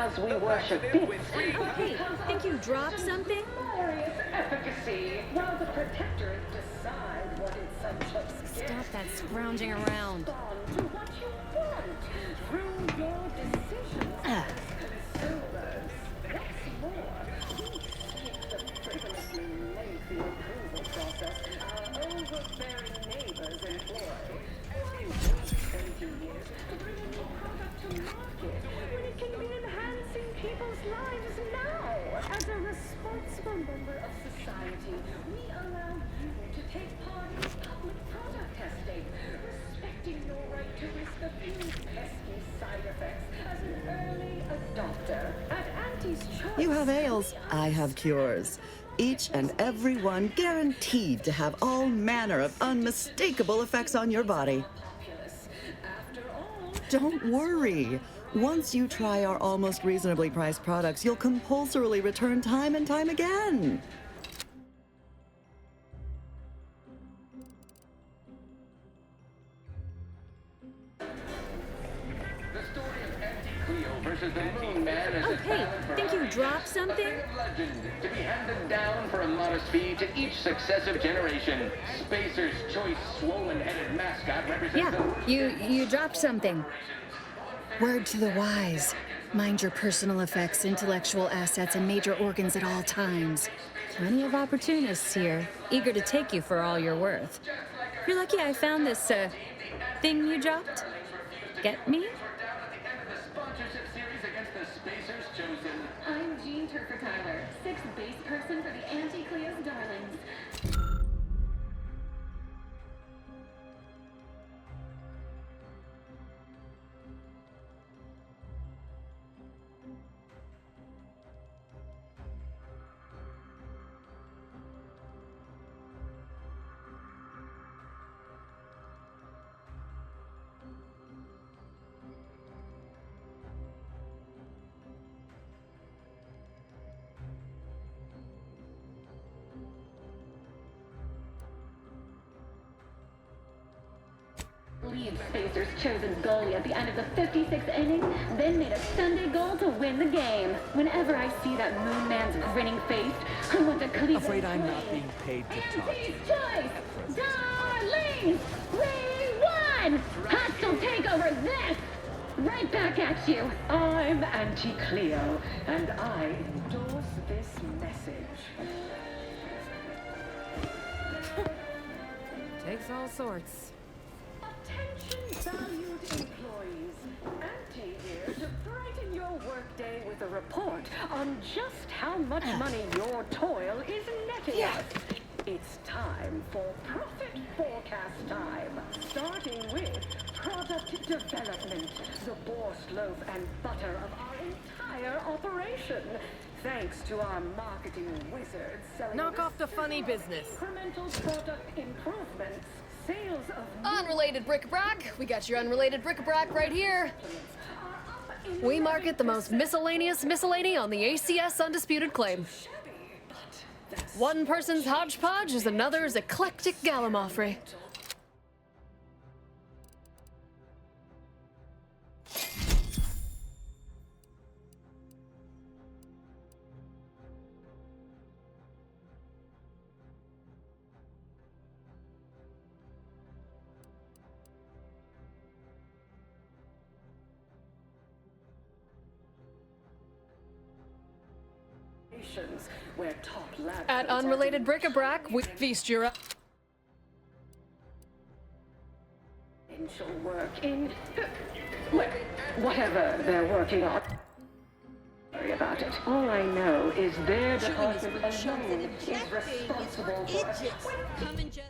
as we worship bits. Okay, think you dropped something? Glorious efficacy, while the protectorate decide what its subjects get. Stop that scrounging around. Respond to what you want through your decisions as consumers. What's more, we skip the frivolously lengthy approval process our overbearing neighbors employ. Why wait 20 years to bring a new product to market when it can be enhancing people's lives now? As a responsible member of society, we allow you to take part in public product testing, respecting your right to risk a few pesky side effects as an early adopter. At Auntie's Choice, You have ails, I have cures. Each and every one guaranteed to have all manner of unmistakable effects on your body. populace. After all, Don't worry. Once you try our almost reasonably priced products, you'll compulsorily return time and time again. The story of Anti-Cleo versus the Moon Man is Oh, a hey, tale for think you us. dropped A something? bit of legend to be handed down for a modest fee to each successive generation. Spacer's choice swollen-headed mascot represents Yeah, you dropped something. Word to the wise. Mind your personal effects, intellectual assets, and major organs at all times. Plenty of opportunists here, eager to take you for all you're worth. You're lucky I found this, thing you dropped. Get me? the sponsorship series against the Spacer's chosen. I'm Jean Turfer-Tyler, sixth base person for the Anti-Cleo's Darlings. Lead Spacer's chosen goalie at the end of the 56th inning, then made a Sunday goal to win the game. Whenever I see that Moon Man's grinning face, I want to Cleveland. Afraid I'm not being paid to talk to you. Auntie's Choice! Darlings! We won! Hostile takeover this! Right back at you! I'm Anti-Cleo, and I endorse this message. Takes all sorts. Attention valued employees. Auntie here to brighten your workday with a report on just how much money your toil is netting us. It's time for profit forecast time. Starting with product development, the borscht loaf and butter of our entire operation. Thanks to our marketing wizards selling Knock off the funny business. incremental product improvements. Sales of Unrelated bric-a-brac. We got your unrelated bric-a-brac right here. We market the most miscellaneous miscellany on the ACS Undisputed Claim. One person's hodgepodge is another's eclectic gallimaufry. where top lab At Unrelated Bric-a-Brac, we feast your... potential work in whatever they're working on. Sorry about it. All I know is their department alone is responsible for Come and just...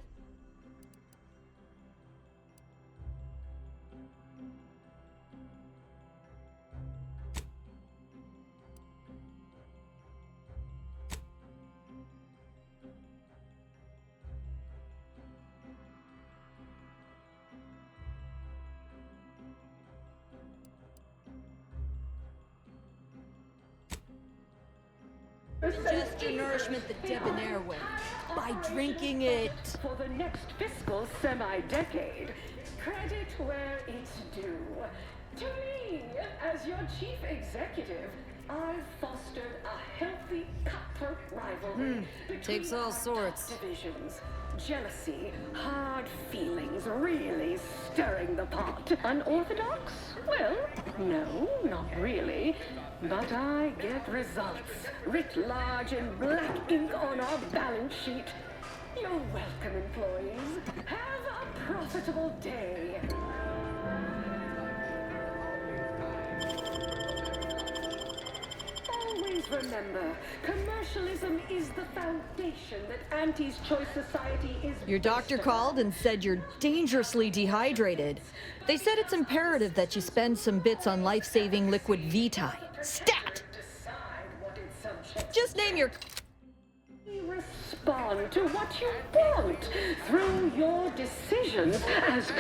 Ingest your nourishment the debonair way by drinking it. for the next fiscal semi-decade. Credit where it's due. To me, as your chief executive, I've fostered a healthy cutthroat rivalry between takes all our sorts. top divisions. Jealousy, hard feelings, really stirring the pot. Unorthodox? Well, no, not really. But I get results, writ large in black ink on our balance sheet. You're welcome, employees. Have a profitable day. Always remember, commercialism is the foundation that Auntie's Choice Society is. Your doctor called and said you're dangerously dehydrated. They said it's imperative that you spend some bits on life-saving liquid Vitae. Stat! Just name your... Respond to what you want through your decisions as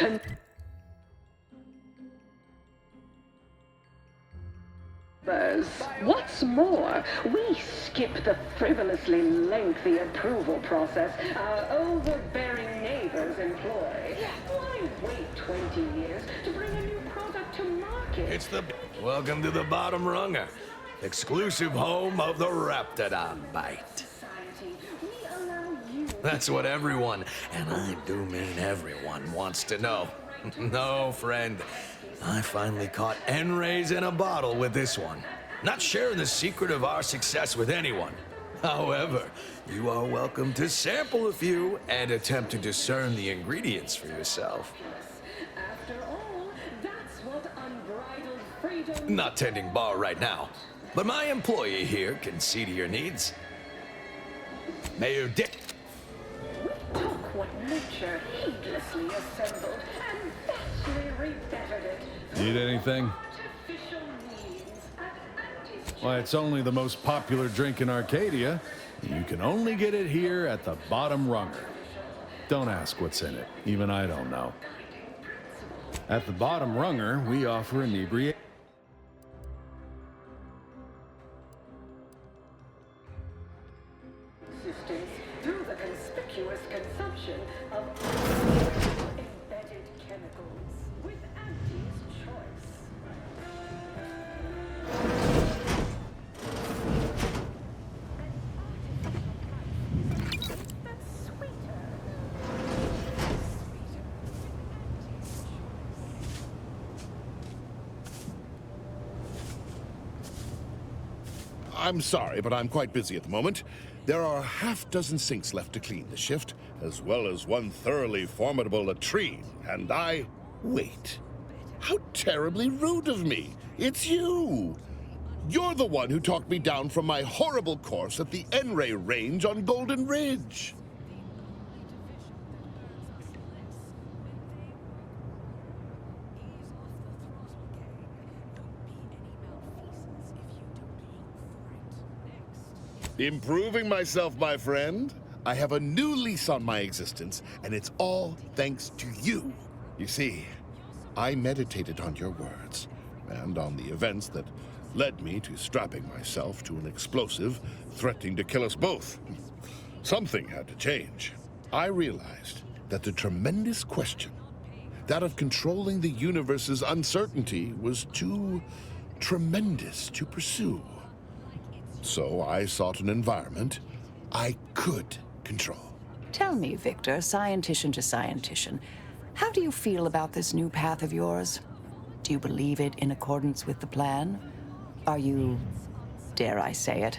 What's more, we skip the frivolously lengthy approval process our overbearing neighbors employ. Why wait 20 years to bring a new product to market? It's the... Welcome to the Bottom Runger, exclusive home of the Raptidon Bite. We allow you. That's what everyone, and I do mean everyone, wants to know. No, friend. I finally caught N-rays in a bottle with this one. Not sharing the secret of our success with anyone. However, you are welcome to sample a few and attempt to discern the ingredients for yourself. After all, that's what unbridled freedom. Not tending bar right now, but my employee here can see to your needs. Mayor Dick. We took what nature heedlessly assembled and vastly rebettered it. Need anything? Artificial means at Auntie's Why, it's only the most popular drink in Arcadia. You can only get it here at the Bottom Runger. Don't ask what's in it. Even I don't know. At the Bottom Runger, we offer inebriation. existence through the conspicuous consumption of embedded chemicals with Auntie's Choice. That's sweeter. I'm sorry, but I'm quite busy at the moment. There are a half-dozen sinks left to clean this shift, as well as one thoroughly formidable latrine, and I... Wait. How terribly rude of me! It's you! You're the one who talked me down from my horrible course at the N-ray range on Golden Ridge. Improving myself, my friend. I have a new lease on my existence, and it's all thanks to you. You see, I meditated on your words, and on the events that led me to strapping myself to an explosive threatening to kill us both. Something had to change. I realized that the tremendous question, that of controlling the universe's uncertainty, was too tremendous to pursue. So I sought an environment I could control. Tell me, Victor, scientician to scientician, how do you feel about this new path of yours? Do you believe it in accordance with the plan? Are you, dare I say it,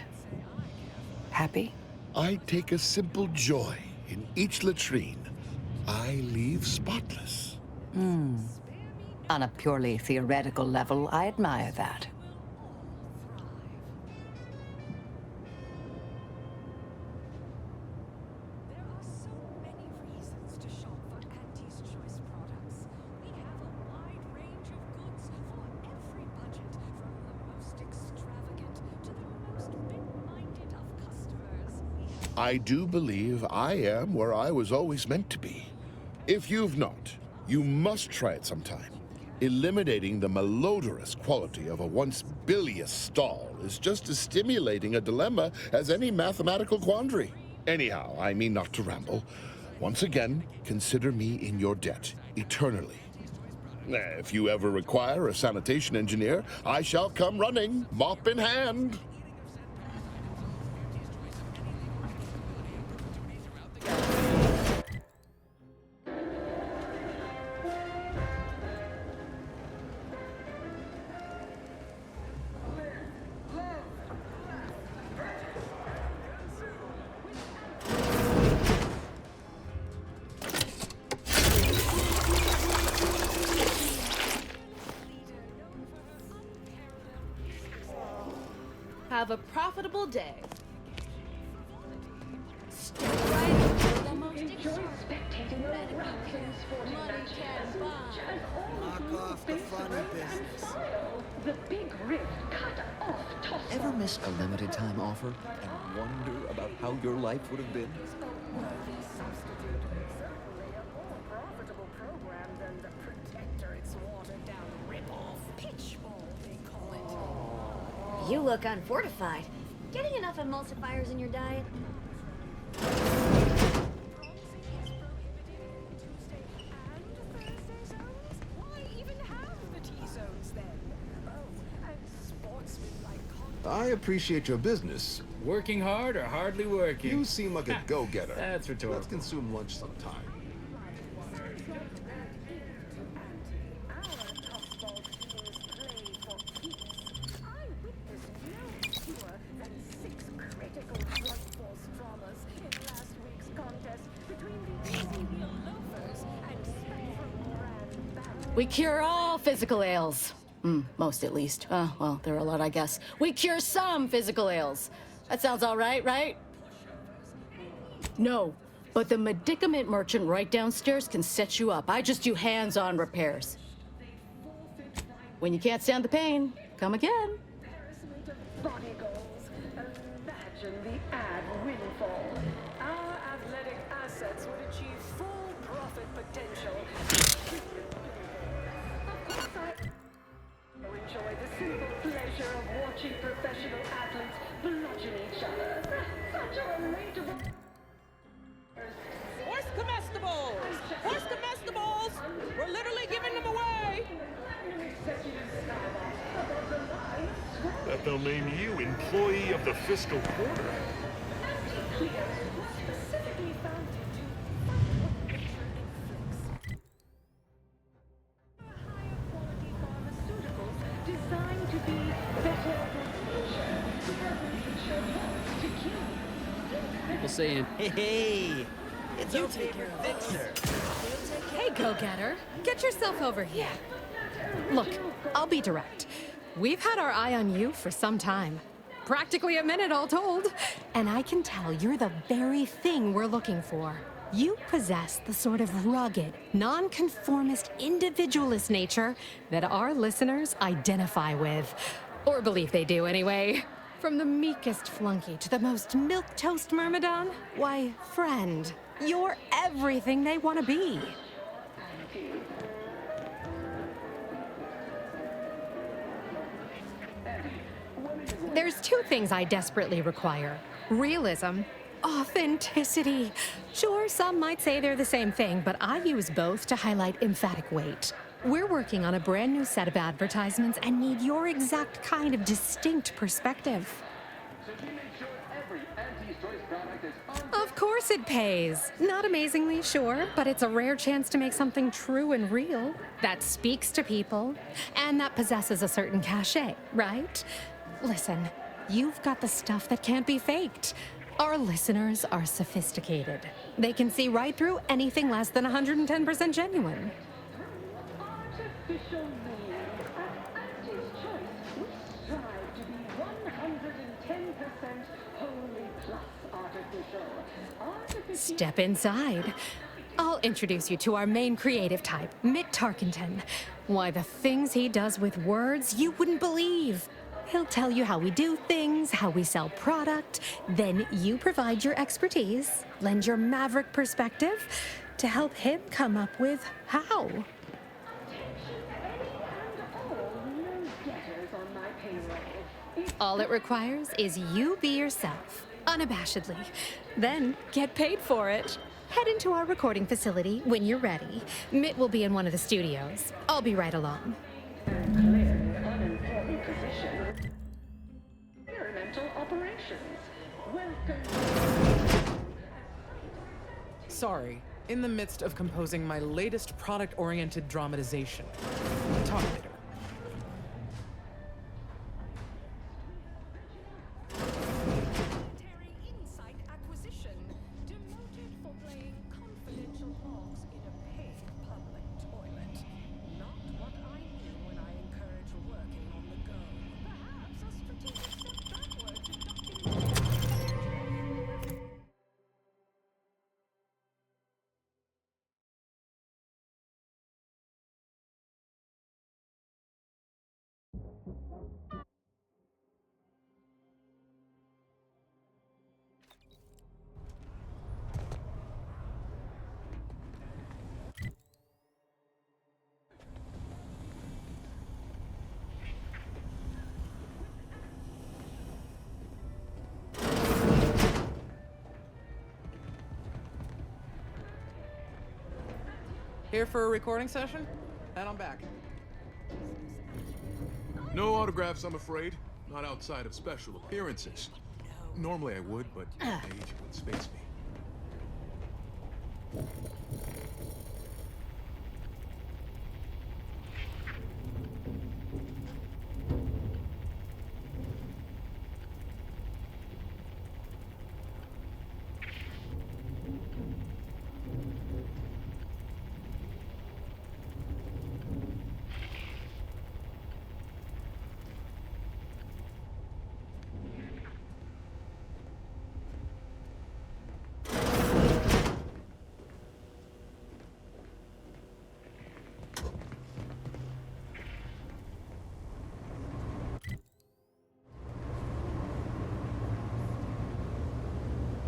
happy? I take a simple joy in each latrine I leave spotless. On a purely theoretical level, I admire that. I do believe I am where I was always meant to be. If you've not, you must try it sometime. Eliminating the malodorous quality of a once bilious stall is just as stimulating a dilemma as any mathematical quandary. Anyhow, I mean not to ramble. Once again, consider me in your debt, eternally. If you ever require a sanitation engineer, I shall come running, mop in hand. Have a profitable day. Enjoy spectating the rousing sporting matches. Knock off the funny business. The big rift cut off toss. Ever miss a limited time offer and wonder about how your life would have been? You look unfortified. Getting enough emulsifiers in your diet? I appreciate your business. Working hard or hardly working? You seem like a go-getter. That's rhetorical. Let's consume lunch sometime. We cure all physical ails. Most at least. Well, there are a lot, I guess. We cure some physical ails. That sounds all right, right? No, but the medicament merchant right downstairs can set you up. I just do hands-on repairs. When you can't stand the pain, come again. Body goals. Imagine the ad windfall. Our athletic assets would achieve full profit potential. Of course, I enjoy the simple pleasure of watching professional athletes bludgeon each other. Such a relatable. Horse comestibles! Horse comestibles! We're literally giving them away! That they'll name you employee of the fiscal quarter. Designed to be better People saying, hey, it's You okay take for care of Victor. Hey, go-getter. Get yourself over here. Look, I'll be direct. We've had our eye on you for some time. Practically a minute all told. And I can tell you're the very thing we're looking for. You possess the sort of rugged, nonconformist, individualist nature that our listeners identify with. Or believe they do anyway. From the meekest flunky to the most milquetoast myrmidon, why, friend, you're everything they want to be. There's two things I desperately require. Realism, authenticity. Sure, some might say they're the same thing, but I use both to highlight emphatic weight. We're working on a brand new set of advertisements and need your exact kind of distinct perspective. Of course it pays. Not amazingly, sure, but it's a rare chance to make something true and real that speaks to people and that possesses a certain cachet, right? Listen, you've got the stuff that can't be faked. Our listeners are sophisticated. They can see right through anything less than 110% genuine. Artificial means. At Auntie's Choice, we strive to be 110% wholly plus artificial. Step inside. I'll introduce you to our main creative type, Mick Tarkenton. Why, the things he does with words you wouldn't believe. He'll tell you how we do things, how we sell product. Then you provide your expertise, lend your maverick perspective to help him come up with how. All it requires is you be yourself, unabashedly. Then get paid for it. head into our recording facility when you're ready. Mitt will be in one of the studios. I'll be right along. Clearly unimportant position. Experimental operations. Welcome. Sorry, in the midst of composing my latest product-oriented dramatization. Talk later. Insight acquisition. Demoted for playing confidential logs in a paid public toilet. Not what I mean when I encourage working on the go. Perhaps a strategic step backward to document. Here for a recording session? And I'm back. No autographs, I'm afraid. Not outside of special appearances. Normally I would, but your age would space me.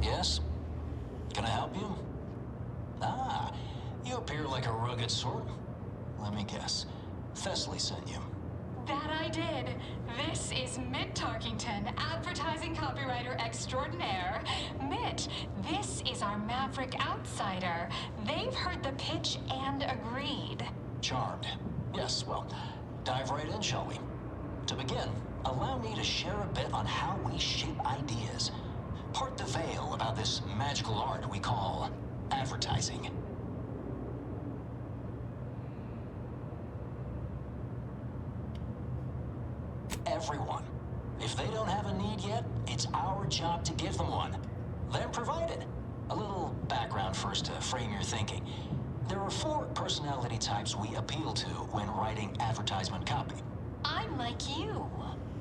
Yes? Can I help you? Ah, you appear like a rugged sort. Let me guess. Thessaly sent you. That I did. This is Mitt Tarkington, advertising copywriter extraordinaire. Mitt, this is our maverick outsider. They've heard the pitch and agreed. Charmed. Yes, well, dive right in, shall we? To begin, allow me to share a bit on how we shape ideas. Part the veil about this magical art we call advertising. Everyone. If they don't have a need yet, it's our job to give them one. Then provide it. A little background first to frame your thinking. There are 4 personality types we appeal to when writing advertisement copy. I'm like you.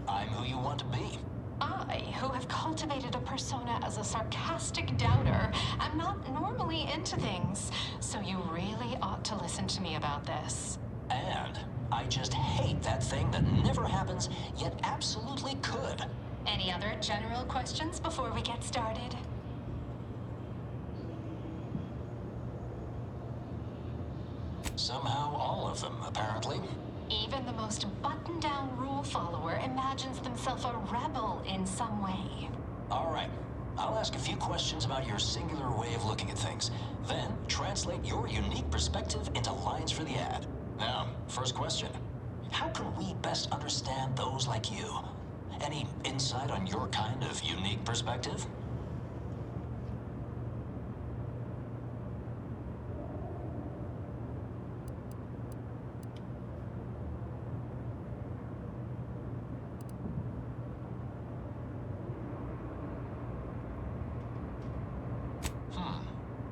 I'm who you want to be. I, who have cultivated a persona as a sarcastic doubter, am not normally into things, so you really ought to listen to me about this. And I just hate that thing that never happens, yet absolutely could. Any other general questions before we get started? Somehow all of them, apparently. Even the most buttoned-down rule follower imagines themselves a rebel in some way. All right. I'll ask a few questions about your singular way of looking at things. Then, translate your unique perspective into lines for the ad. Now, first question. How can we best understand those like you? Any insight on your kind of unique perspective?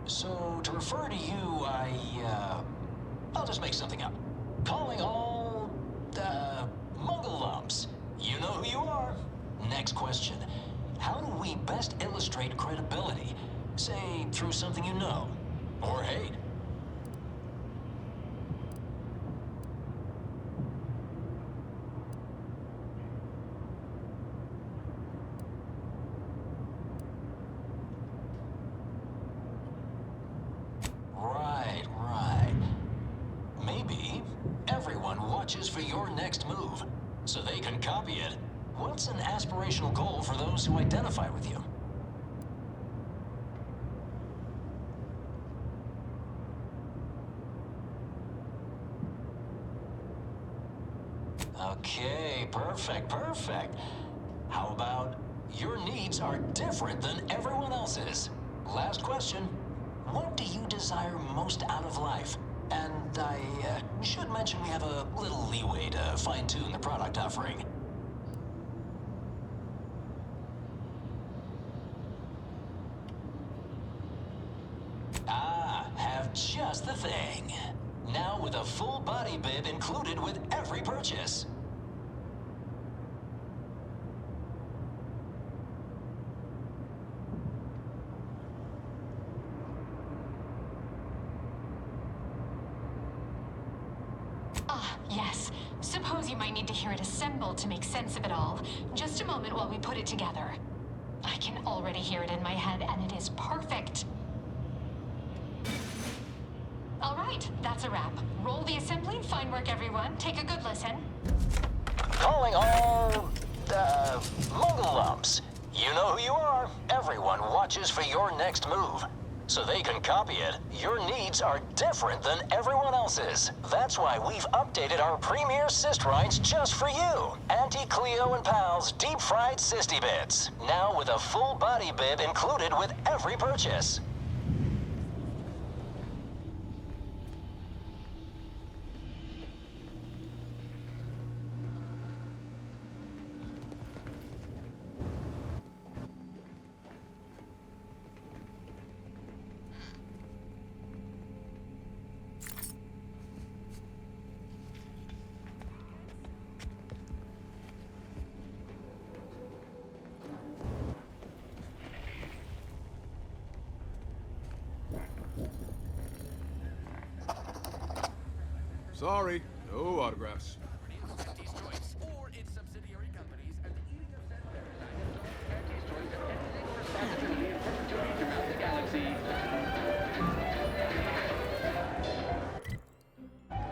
So, to refer to you, I'll just make something up. Calling all, muggle lumps. You know who you are. Next question. How do we best illustrate credibility? Say, through something you know, or hate. Right. Maybe everyone watches for your next move, so they can copy it. What's an aspirational goal for those who identify with you? Okay, perfect, perfect. How about your needs are different than everyone else's? Last question. What do you desire most out of life? And I should mention we have a little leeway to fine-tune the product offering. Ah, have just the thing. Now with a full body bib included with every purchase. Ah, yes. Suppose you might need to hear it assembled to make sense of it all. Just a moment while we put it together. I can already hear it in my head, and it is perfect. All right, that's a wrap. Roll the assembly. Fine work, everyone. Take a good listen. Calling all, Muggle lumps. You know who you are. Everyone watches for your next move. So they can copy it. Your needs are different than everyone else's. That's why we've updated our premier cyst rights just for you. Auntie Cleo and Pal's deep-fried Sisty Bits. Now with a full body bib included with every purchase. Sorry, no autographs.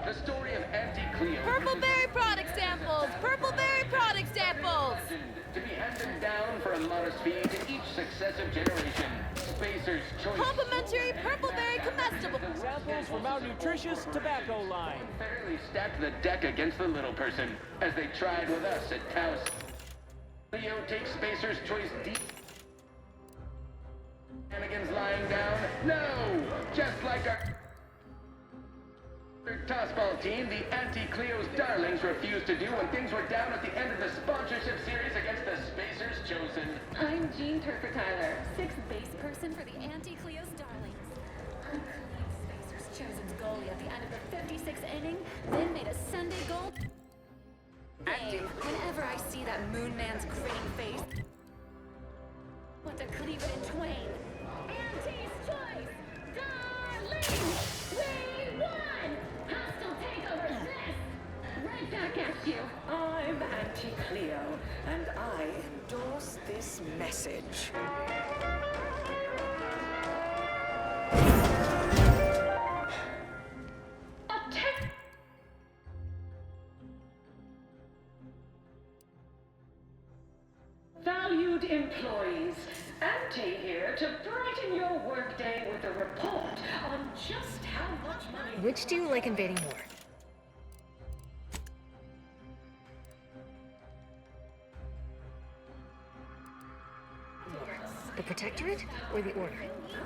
The story of Auntie Cleo. Purpleberry product samples! Purpleberry product samples! To be handed down for a modest fee to each successive generation. Spacer's choice. Complimentary purpleberry comestible. Samples from our nutritious tobacco line. Fairly stacked the deck against the little person, as they tried with us at Taos. Cleo takes Spacer's choice deep. Shenanigans lying down? No! Just like our tossball team, the Anti-Cleo's darlings refused to do when things were down at the end of the sponsorship series against the Spacers Chosen. I'm Jean Turfer Tyler, sixth base person for the Anti-Cleo's Darlings. Unclean Spacers Chosen's goalie at the end of the 56th inning, then made a Sunday goal game. Whenever I see that Moon Man's grinning face, I want to cleave it in twain. Anti's choice! Darlings! We won! Hostile takeover this! Right back at you. I'm Auntie Cleo, and I endorse this message. Valued employees, Auntie here to brighten your workday with a report on just how much money... Which do you like invading more? The Protectorate or the Order?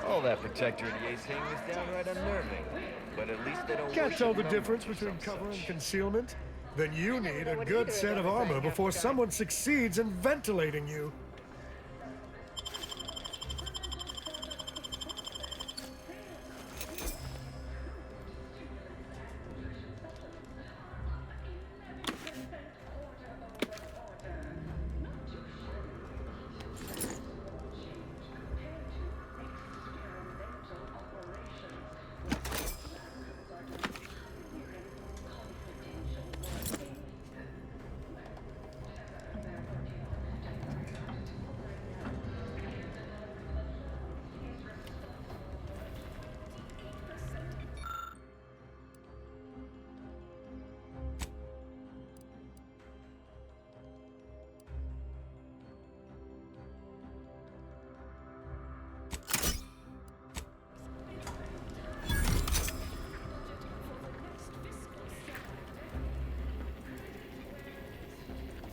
All that Protectorate EA thing is downright unnerving. But at least they don't Can't worship tell the numbers difference or between some cover and such. concealment? Then you need a good set of armor before someone succeeds in ventilating you.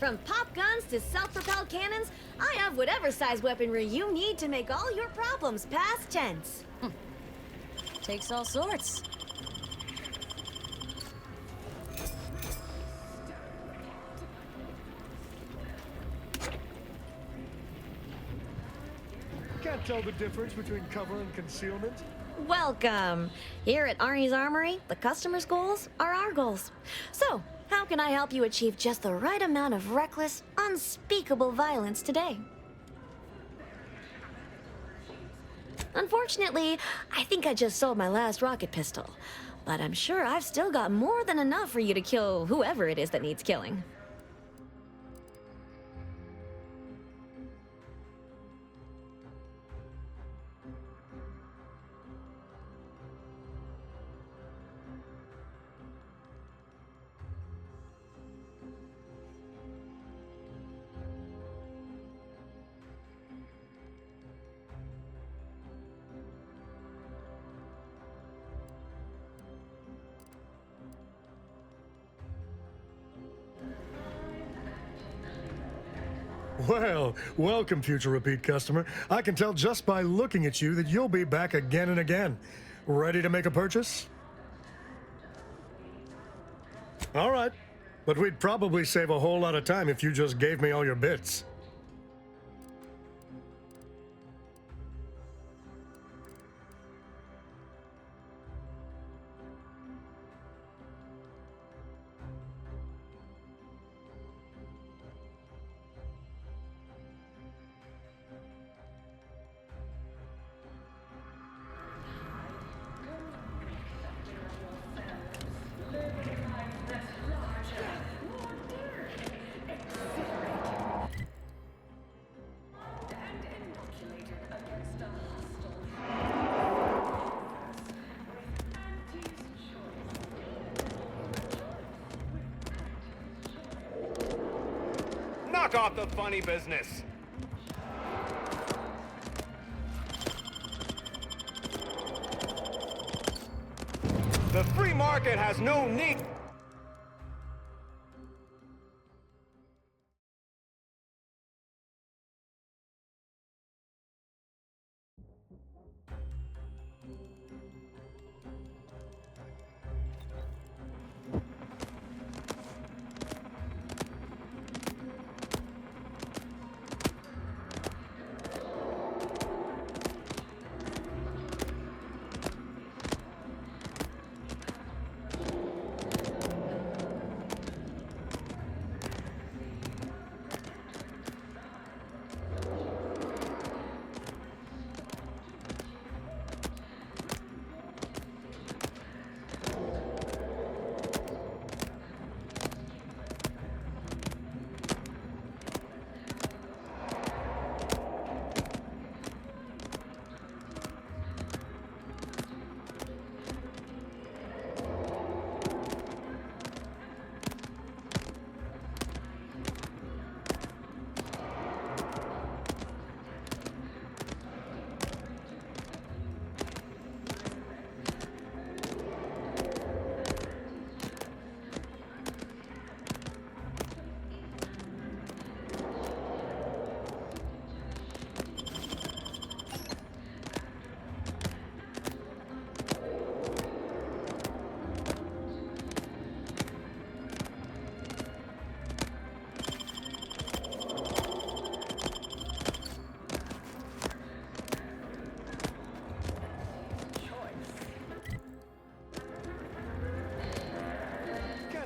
From pop guns to self-propelled cannons, I have whatever size weaponry you need to make all your problems past tense. Takes all sorts. Can't tell the difference between cover and concealment. Welcome! Here at Arnie's Armory, the customer's goals are our goals. So, how can I help you achieve just the right amount of reckless, unspeakable violence today? Unfortunately, I think I just sold my last rocket pistol. But I'm sure I've still got more than enough for you to kill whoever it is that needs killing. Well, welcome, future repeat customer. I can tell just by looking at you that you'll be back again and again. Ready to make a purchase? All right, but we'd probably save a whole lot of time if you just gave me all your bits. Knock off the funny business. The free market has no need.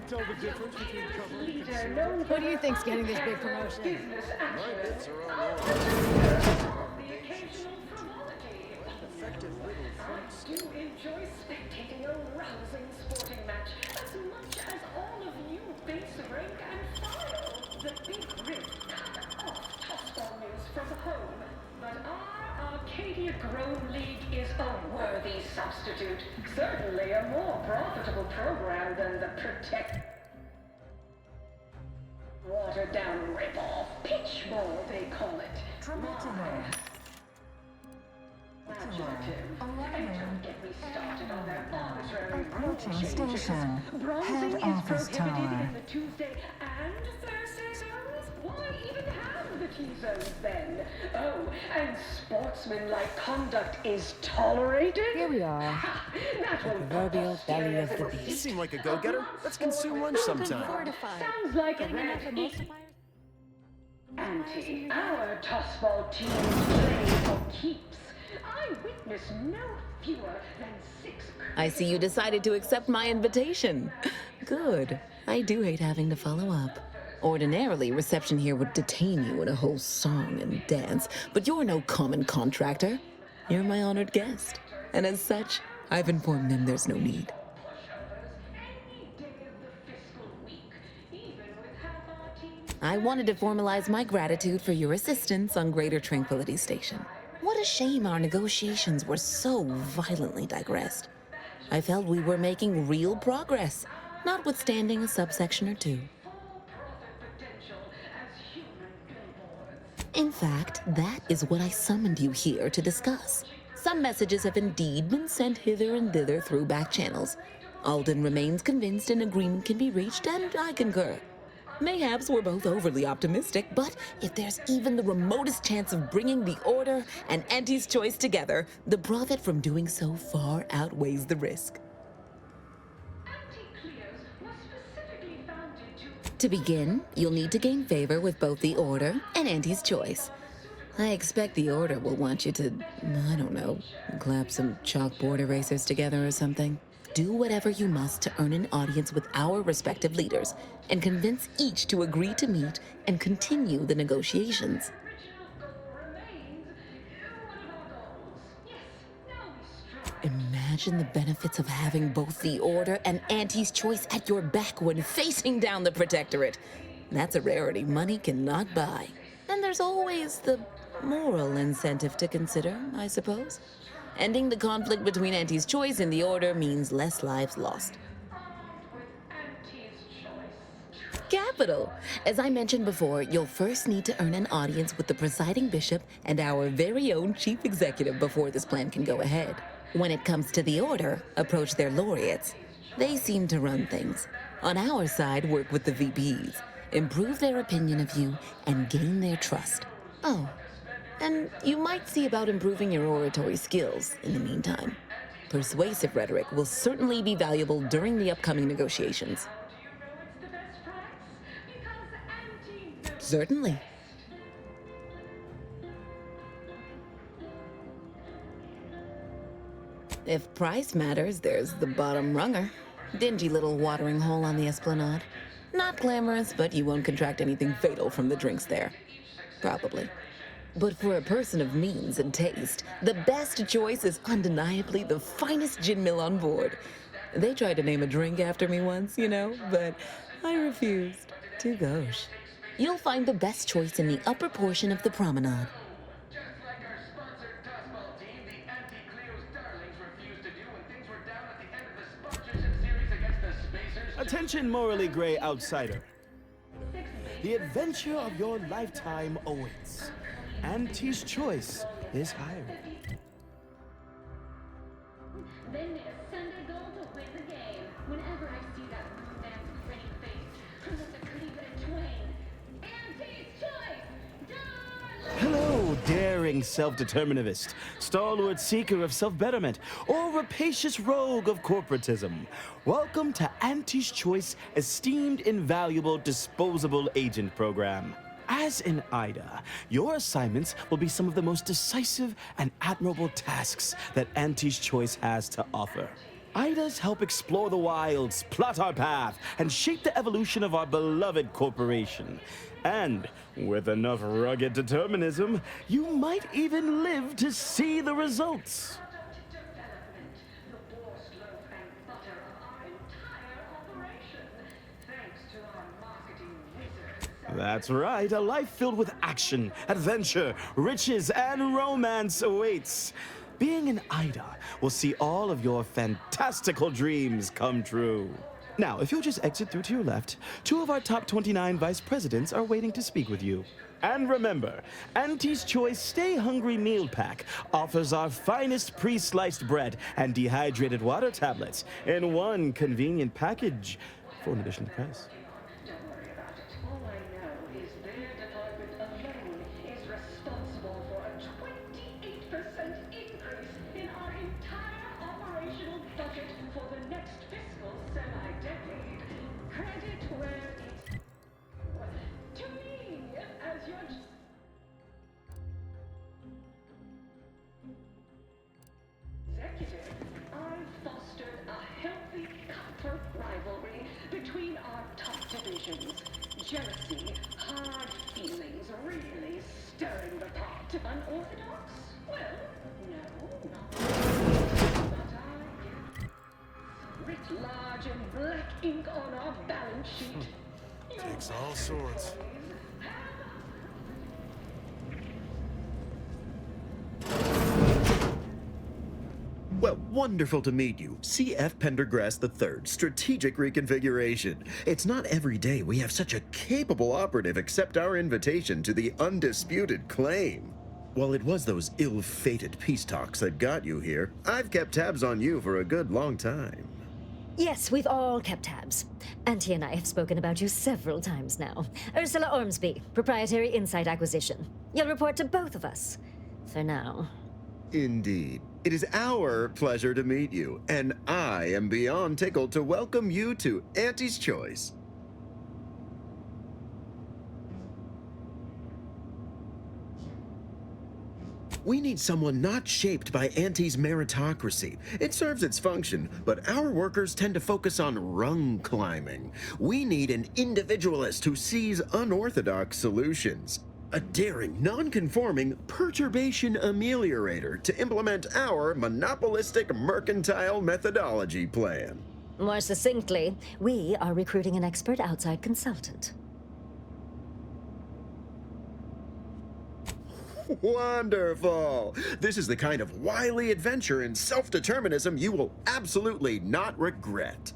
Tell the difference between cover and concealment. Who do you think's getting this big promotion? My bits are on Effective little fronts. I do enjoy spectating a rousing sporting match as much as all of you base rank and file. The big rift off tossball news from home. But our Arcadia Grown League is a worthy substitute. Certainly a more profitable program than the watered down rip-off pitch ball, they call it. Don't get me started on their arbitrary Approaching rule changes. station. Bronzing Head is office prohibited tower. in the Tuesday and Thursday zones. Why even have the T-zones then? Oh, and sportsmanlike conduct is tolerated? Here we are. That The will proverbial belly of the You beast. seem like a go-getter. Let's consume lunch sometime. Sounds like a red heat. Auntie, our tossball team is playing for keeps. I witness no fewer than 6. I see you decided to accept my invitation. Good. I do hate having to follow up. Ordinarily, reception here would detain you in a whole song and dance, but you're no common contractor. You're my honored guest. And as such, I've informed them there's no need. I wanted to formalize my gratitude for your assistance on Greater Tranquility Station. What a shame our negotiations were so violently digressed. I felt we were making real progress, notwithstanding a subsection or two. In fact, that is what I summoned you here to discuss. Some messages have indeed been sent hither and thither through back channels. Alden remains convinced an agreement can be reached, and I concur. Mayhaps we're both overly optimistic, but if there's even the remotest chance of bringing the Order and Auntie's Choice together, the profit from doing so far outweighs the risk. To begin, you'll need to gain favor with both the Order and Auntie's Choice. I expect the Order will want you to, I don't know, clap some chalkboard erasers together or something. Do whatever you must to earn an audience with our respective leaders and convince each to agree to meet and continue the negotiations. Imagine the benefits of having both the Order and Auntie's Choice at your back when facing down the Protectorate. That's a rarity money cannot buy. And there's always the moral incentive to consider, I suppose. Ending the conflict between Auntie's Choice and the Order means less lives lost. Capital! As I mentioned before, you'll first need to earn an audience with the presiding bishop and our very own chief executive before this plan can go ahead. When it comes to the Order, approach their laureates. They seem to run things. On our side, work with the VPs, improve their opinion of you, and gain their trust. Oh, and you might see about improving your oratory skills in the meantime. Persuasive rhetoric will certainly be valuable during the upcoming negotiations. Certainly. If price matters, there's the bottom runger. Dingy little watering hole on the Esplanade. Not glamorous, but you won't contract anything fatal from the drinks there. Probably. But for a person of means and taste, the best choice is undeniably the finest gin mill on board. They tried to name a drink after me once, you know, but I refused. Too gauche. You'll find the best choice in the upper portion of the promenade. Attention, morally gray outsider. The adventure of your lifetime awaits. Auntie's Choice is hired. They made a Sunday goal to win the game. Whenever I see that man's pretty face, I want to cleave it in twain. Auntie's Choice! Darling! Hello, daring self-determinivist, stalwart seeker of self-betterment, or rapacious rogue of corporatism. Welcome to Auntie's Choice Esteemed Invaluable Disposable Agent Program. As in Ida, your assignments will be some of the most decisive and admirable tasks that Auntie's Choice has to offer. Idas help explore the wilds, plot our path, and shape the evolution of our beloved corporation. And with enough rugged determinism, you might even live to see the results. That's right, a life filled with action, adventure, riches, and romance awaits. Being an Ida will see all of your fantastical dreams come true. Now, if you'll just exit through to your left, 2 of our top 29 vice presidents are waiting to speak with you. And remember, Auntie's Choice Stay Hungry Meal Pack offers our finest pre-sliced bread and dehydrated water tablets in one convenient package for an additional price. suspicions, jealousy, hard feelings, really stirring the pot. Unorthodox? Well, no, not but I get writ large in black ink on our balance sheet. Takes all sorts. Well, wonderful to meet you. C.F. Pendergrass III, Strategic Reconfiguration. It's not every day we have such a capable operative accept our invitation to the undisputed claim. While it was those ill-fated peace talks that got you here, I've kept tabs on you for a good long time. Yes, we've all kept tabs. Auntie and I have spoken about you several times now. Ursula Ormsby, Proprietary Insight Acquisition. You'll report to both of us. For now. Indeed. It is our pleasure to meet you, and I am beyond tickled to welcome you to Auntie's Choice. We need someone not shaped by Auntie's meritocracy. It serves its function, but our workers tend to focus on rung climbing. We need an individualist who sees unorthodox solutions. A daring, non-conforming perturbation ameliorator to implement our monopolistic mercantile methodology plan. More succinctly, we are recruiting an expert outside consultant. Wonderful! This is the kind of wily adventure in self-determinism you will absolutely not regret.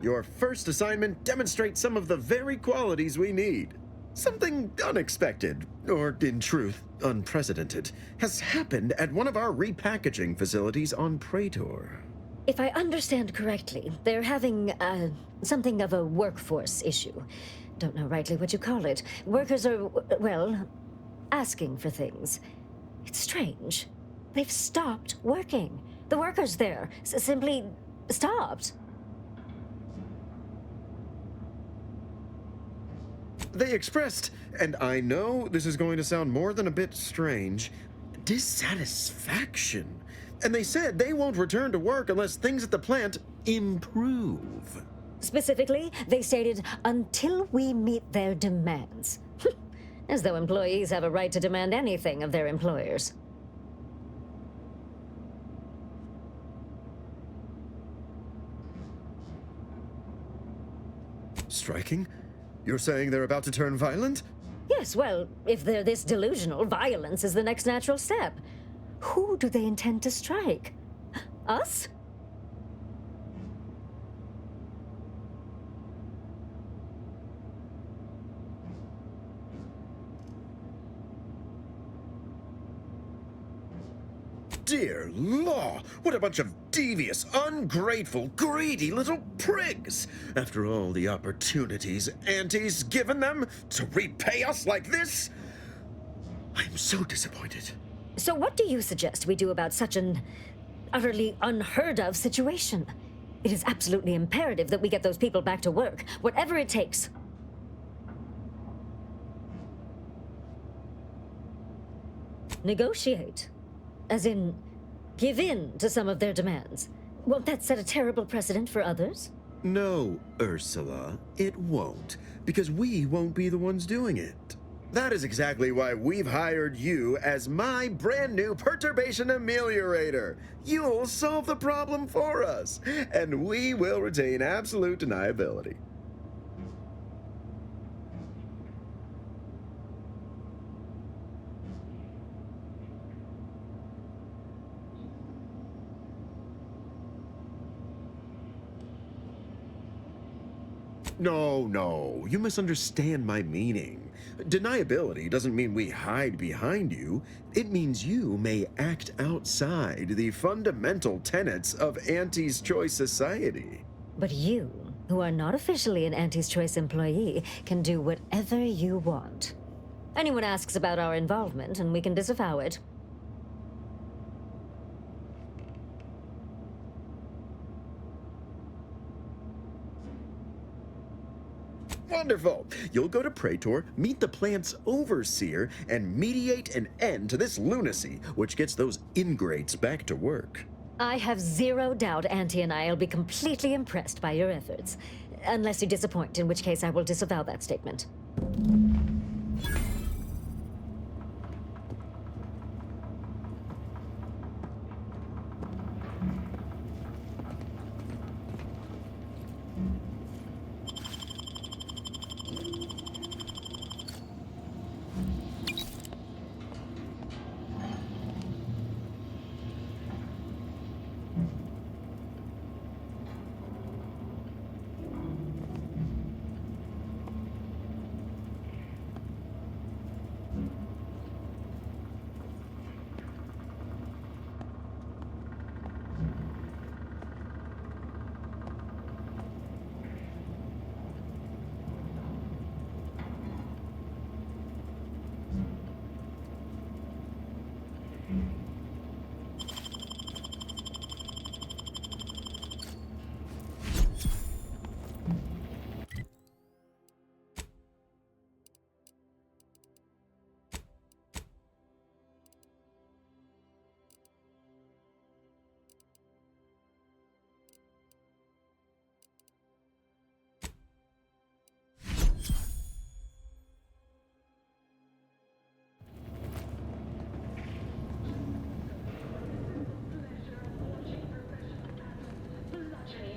Your first assignment demonstrates some of the very qualities we need. Something unexpected, or in truth, unprecedented, has happened at one of our repackaging facilities on Praetor. If I understand correctly, they're having, something of a workforce issue. Don't know rightly what you call it. Workers are, well, asking for things. It's strange. They've stopped working. The workers there simply stopped. They expressed, and I know this is going to sound more than a bit strange, dissatisfaction. And they said they won't return to work unless things at the plant improve. Specifically, they stated, until we meet their demands. As though employees have a right to demand anything of their employers. Striking? You're saying they're about to turn violent? Yes, well, if they're this delusional, violence is the next natural step. Who do they intend to strike? Us? Dear law, what a bunch of devious, ungrateful, greedy little prigs! After all the opportunities Auntie's given them to repay us like this, I'm so disappointed. So what do you suggest we do about such an utterly unheard of situation? It is absolutely imperative that we get those people back to work, whatever it takes. Negotiate. As in, give in to some of their demands. Won't that set a terrible precedent for others? No, Ursula, it won't, because we won't be the ones doing it. That is exactly why we've hired you as my brand new perturbation ameliorator. You'll solve the problem for us, and we will retain absolute deniability. No, you misunderstand my meaning. Deniability doesn't mean we hide behind you. It means you may act outside the fundamental tenets of Auntie's Choice society. But you, who are not officially an Auntie's Choice employee, can do whatever you want. Anyone asks about our involvement, and we can disavow it. Wonderful! You'll go to Praetor, meet the plant's overseer, and mediate an end to this lunacy, which gets those ingrates back to work. I have zero doubt Auntie and I will be completely impressed by your efforts. Unless you disappoint, in which case I will disavow that statement.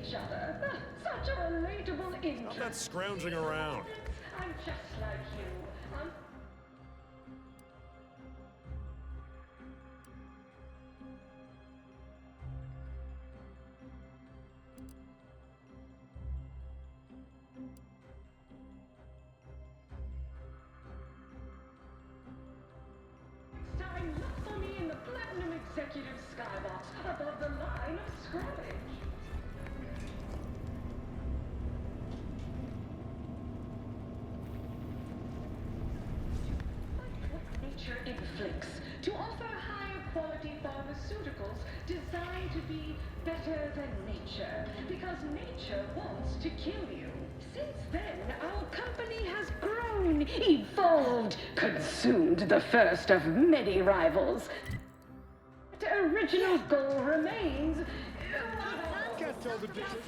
Each other. Such a relatable interest. Not that scrounging around. I'm just like you. Starring Look for Me in the Platinum Executive Skybox above the line of scrubbage. Nature inflicts to offer higher quality pharmaceuticals designed to be better than nature, because nature wants to kill you. Since then, our company has grown, evolved, consumed the first of many rivals. The original goal remains. Can't tell the difference.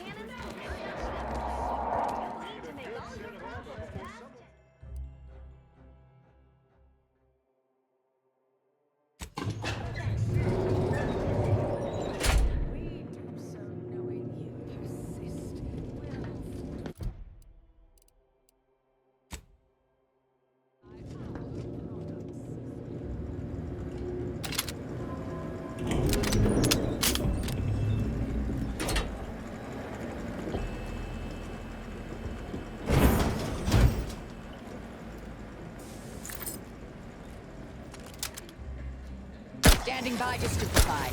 Standing by to stupefy.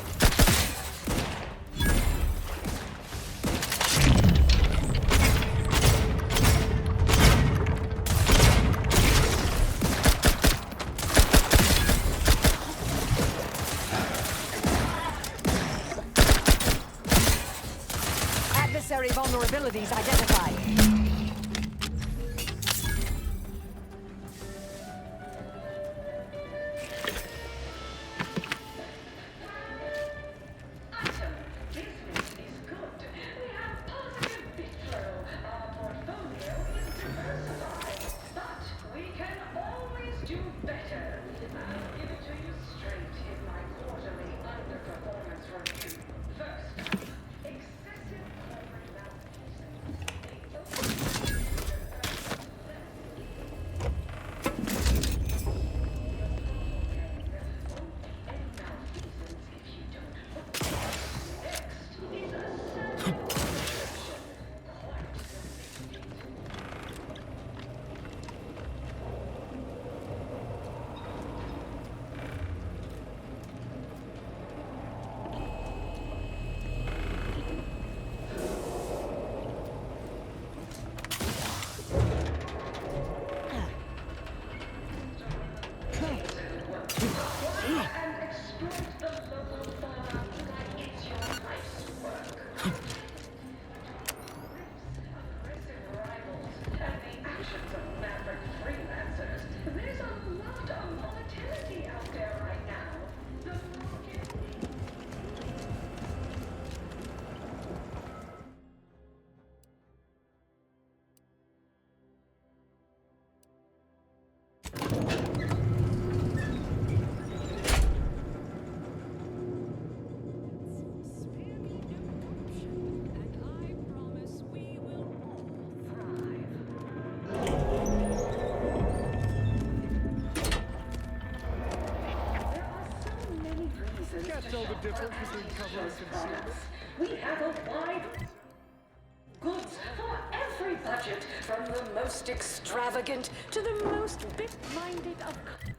Adversary vulnerabilities identified. Can't tell the difference between cover and concealment. We have a wide goods for every budget, from the most extravagant to the most bit-minded of customers.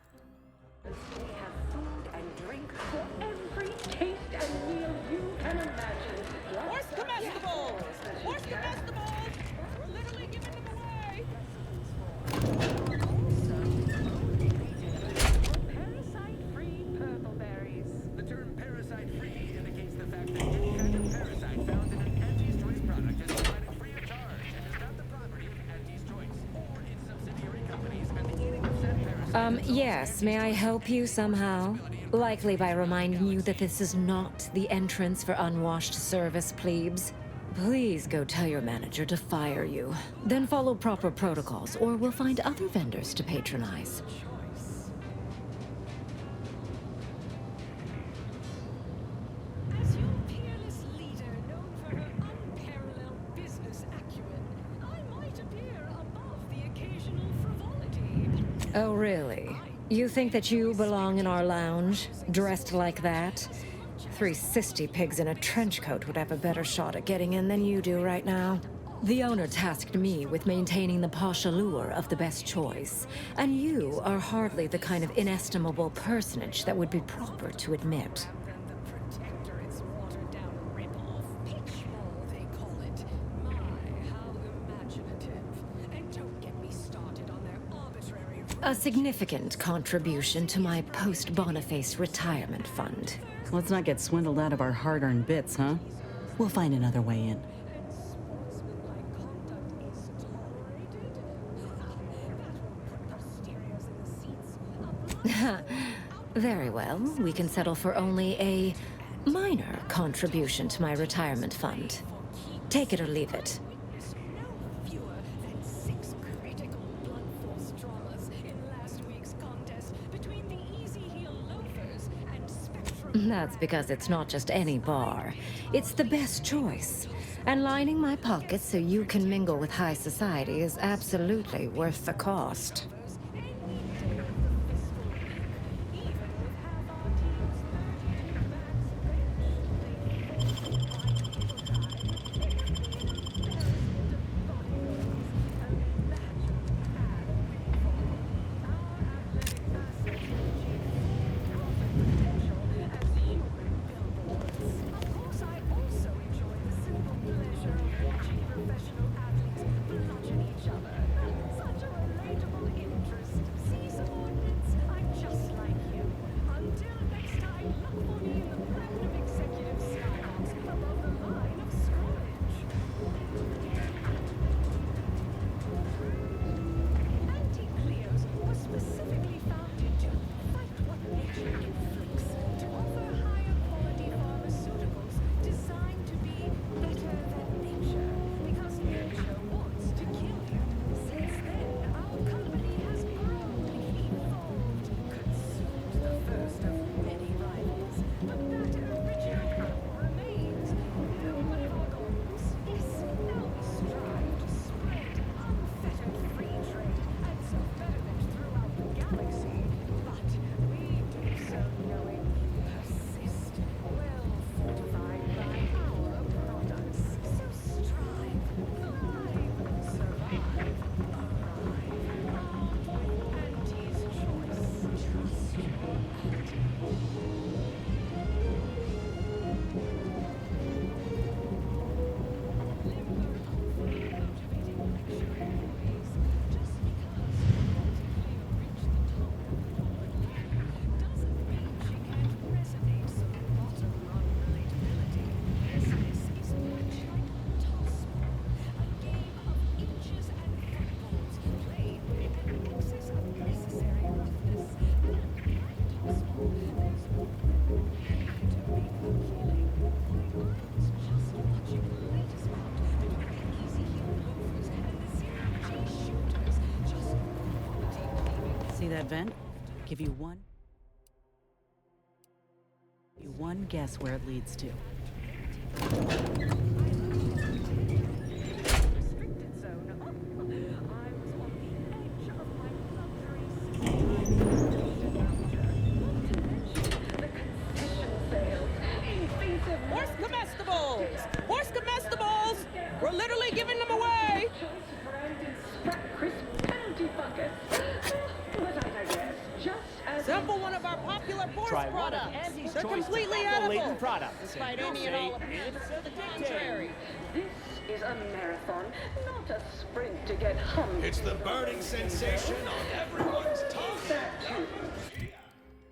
We have food and drink for every taste and meal you can imagine. Where's comestibles? Where's comestibles? We're literally giving them away. Parasite-free purpleberries. The term parasite-free indicates the fact that any kind of parasite found in an Auntie's Choice product is provided free of charge and is not the property of Auntie's Choice or its subsidiary companies, and the eating of said parasite Yes, may I help you somehow? Likely by reminding you that this is not the entrance for unwashed service plebes. Please go tell your manager to fire you. Then follow proper protocols, or we'll find other vendors to patronize. As your peerless leader, known for her unparalleled business acumen, I might appear above the occasional frivolity. Oh, really? You think that you belong in our lounge, dressed like that? 3 sisty pigs in a trench coat would have a better shot at getting in than you do right now. The owner tasked me with maintaining the posh allure of the best choice, and you are hardly the kind of inestimable personage that would be proper to admit. The Protectorate's watered-down rip-off. Pitch bowl, they call it. My, how imaginative. And don't get me started on their arbitrary... A significant contribution to my post-Boniface retirement fund. Let's not get swindled out of our hard-earned bits, huh? We'll find another way in. Very well. We can settle for only a minor contribution to my retirement fund. Take it or leave it. That's because it's not just any bar. It's the best choice. And lining my pockets so you can mingle with high society is absolutely worth the cost. See that vent? Give you one guess where it leads to. apples. Horse comestibles! We're literally giving them away! Sample one of our popular horse Try one of products. Andy's They're choice completely tobacco-laden edible. products. Despite You'll any and say all opinions it's to the dictated. contrary. This is a marathon, not a sprint to get hummed. It's the burning sensation on everyone's tongue.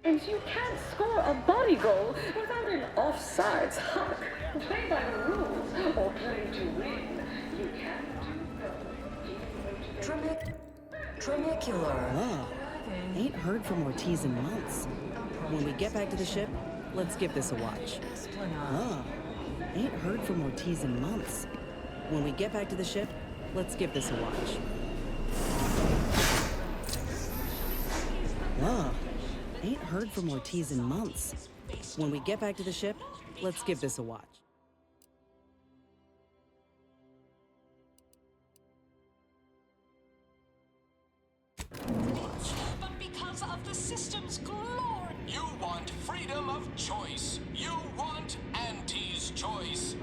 And you can't score a body goal without an offsides huck. Play by the rules or play to win. You can't do both. Tramicular. Oh, ain't heard from Ortiz in months. When we get back to the ship, let's give this a watch. Oh, ain't heard from Ortiz in months. When we get back to the ship, let's give this a watch. Oh, ain't heard from Ortiz in months. When we get back to the ship, let's give this a watch. But because of the system's glory. You want freedom of choice. You want Auntie's choice.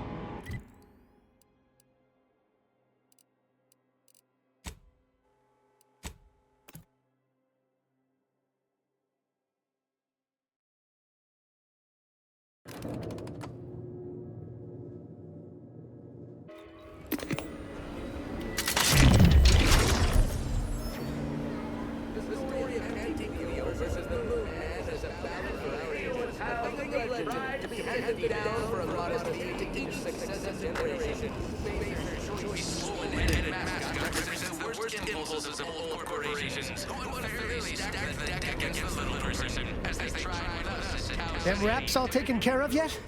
The story of antique Cleo versus the moon man is a battle for our ages. How the legend to be handed down for a modest fee to each successive generation. This woman-headed mascot represents the worst impulses of old corporations, who unfairly stack the deck against the little person, as they tried with us at House. Them wraps all taken care of yet?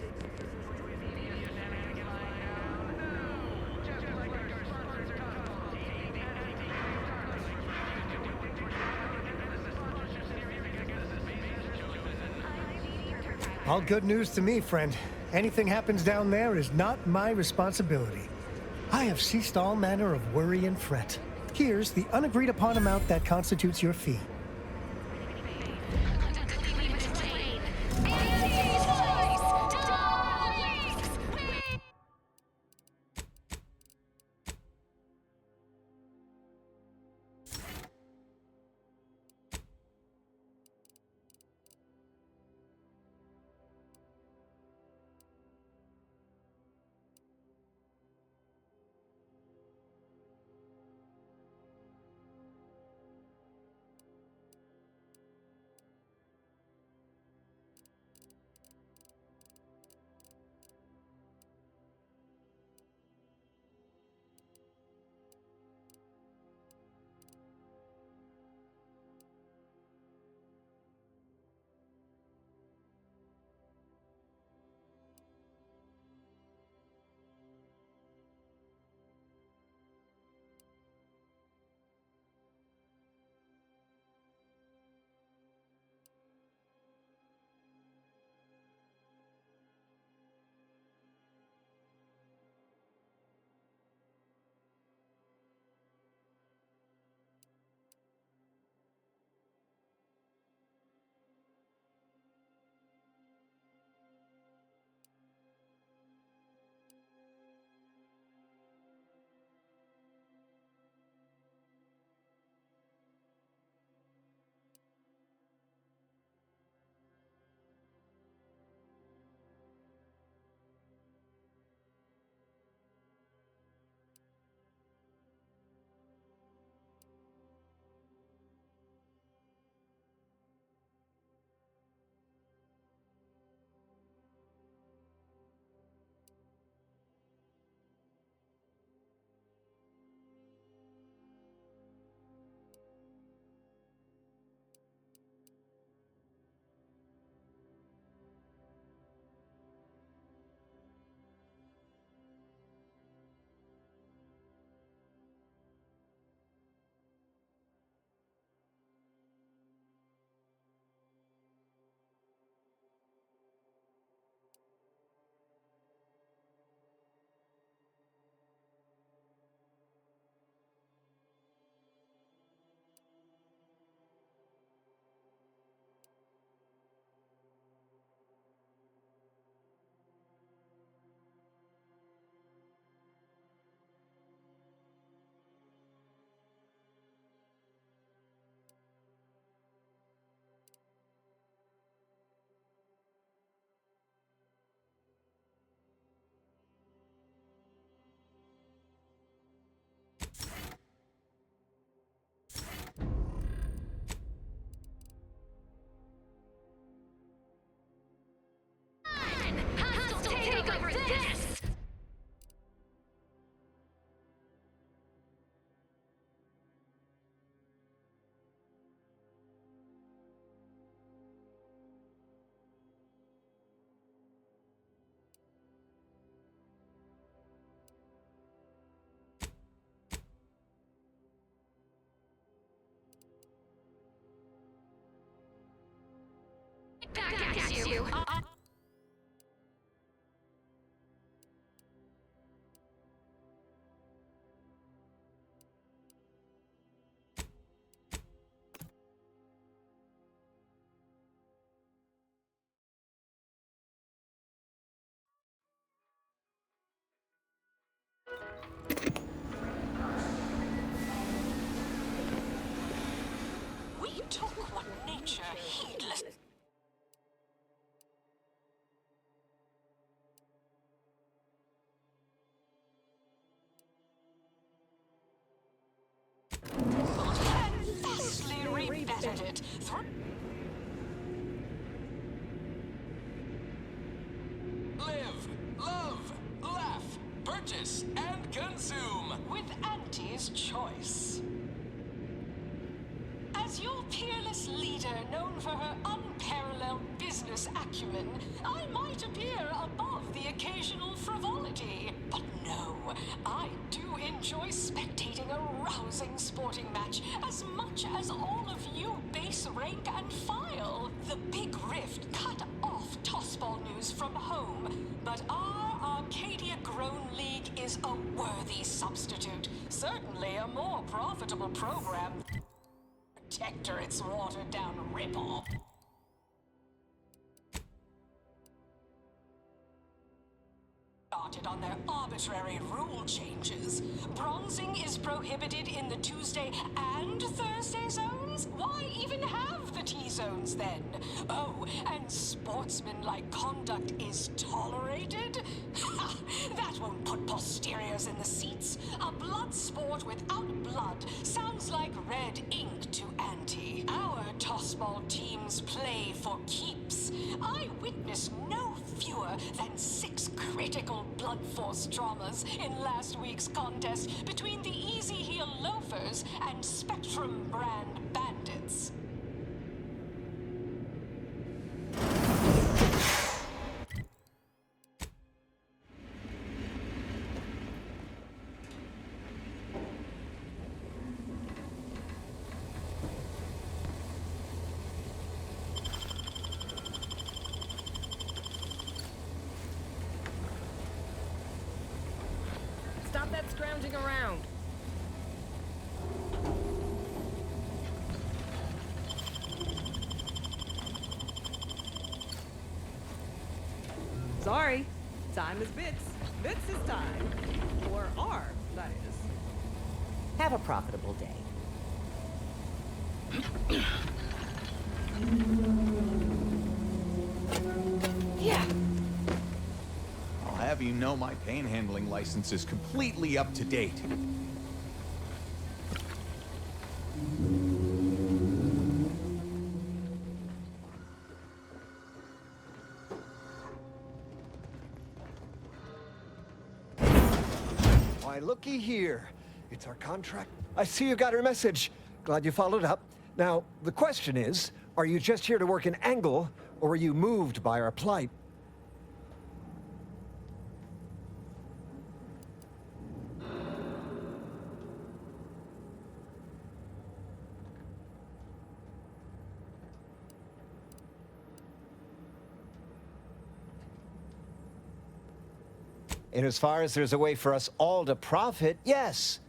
All good news to me, friend. Anything happens down there is not my responsibility. I have ceased all manner of worry and fret. Here's the unagreed upon amount that constitutes your fee. nature heedless. And vastly rebettered it. Live, love, laugh, purchase, and consume. With Auntie's choice. As your peerless leader, known for her unparalleled business acumen, I might appear above the occasional frivolity. But no, I do enjoy spectating a rousing sporting match as much as all of you base rank and file. The big rift cut off tossball news from home, but our Arcadia Grown League is a worthy substitute. Certainly a more profitable program. Protector, its watered-down ripoff. Started on their arbitrary rule changes. Bronzing is prohibited in the Tuesday and Thursday zones? Why even have the T-zones then? Oh, and sportsmanlike conduct is tolerated? Ha! That won't put posteriors in the seats. A blood sport without blood sounds like red ink to Auntie. Our tossball teams play for keeps. I witnessed no fewer than 6 critical blood force traumas in last week's contest between the Easy Heel Loafers and Spectrum brand bandits. Stop that scrounging around. Sorry. Time is bits. Bits is time. Or are, that is. Have a profitable day. Yeah. I'll have you know my panhandling license is completely up to date. Why, looky here. It's our contract. I see you got our message. Glad you followed up. Now, the question is, are you just here to work an angle, or are you moved by our plight? And as far as there's a way for us all to profit, yes.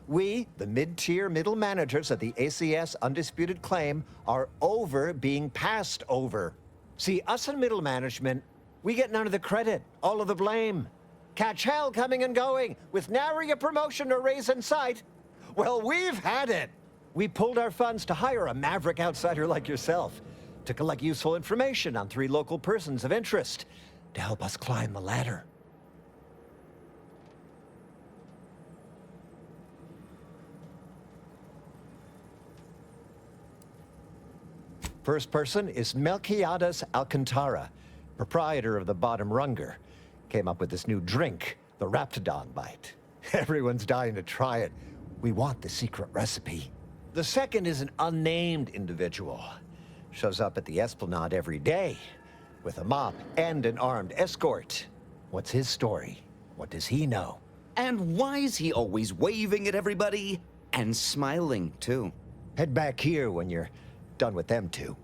We, the mid-tier middle managers of the ACS Undisputed Claim, are over being passed over. See, us in middle management, we get none of the credit, all of the blame. Catch hell coming and going, with nary a promotion or raise in sight. Well, we've had it. We pulled our funds to hire a maverick outsider like yourself to collect useful information on 3 local persons of interest to help us climb the ladder. First person is Melquiades Alcantara, proprietor of the Bottom Runger. Came up with this new drink, the Raptidon Bite. Everyone's dying to try it. We want the secret recipe. The second is an unnamed individual. Shows up at the Esplanade every day with a mop and an armed escort. What's his story? What does he know? And why is he always waving at everybody? And smiling, too. Head back here when you're done with them two.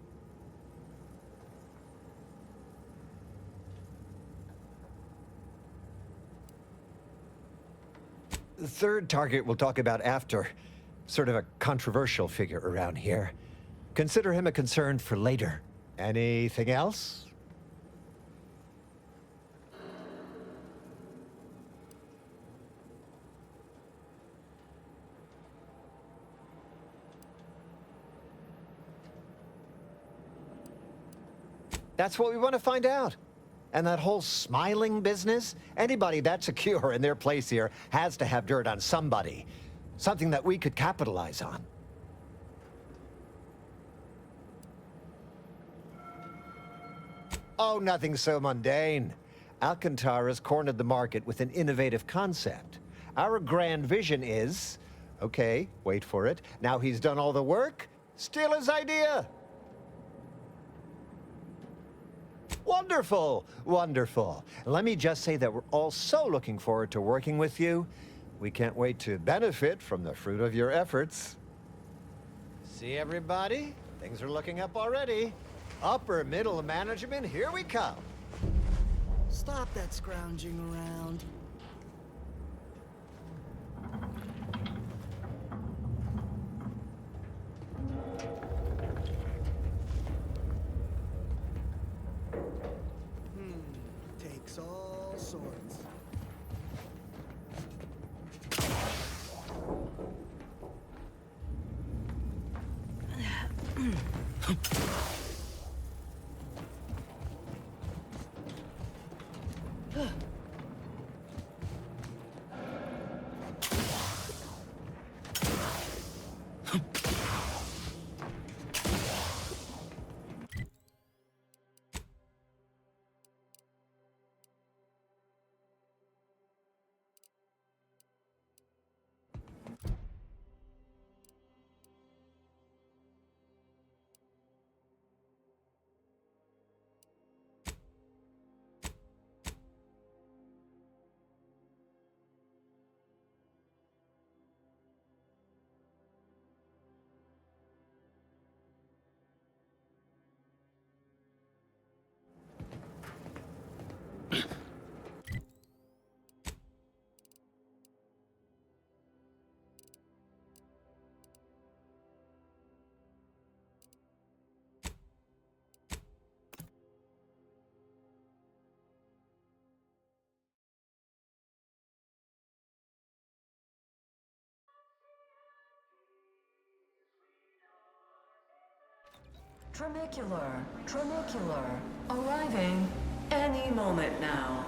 The third target we'll talk about after. Sort of a controversial figure around here. Consider him a concern for later. Anything else? That's what we want to find out. And that whole smiling business, anybody that's secure in their place here has to have dirt on somebody. Something that we could capitalize on. Oh, nothing so mundane. Alcantara's cornered the market with an innovative concept. Our grand vision is... Okay, wait for it. Now he's done all the work, steal his idea. Wonderful, wonderful. Let me just say that we're all so looking forward to working with you. We can't wait to benefit from the fruit of your efforts. See, everybody? Things are looking up already. Upper middle management, here we come. Stop that scrounging around. Takes all sorts. Tramicular, arriving any moment now.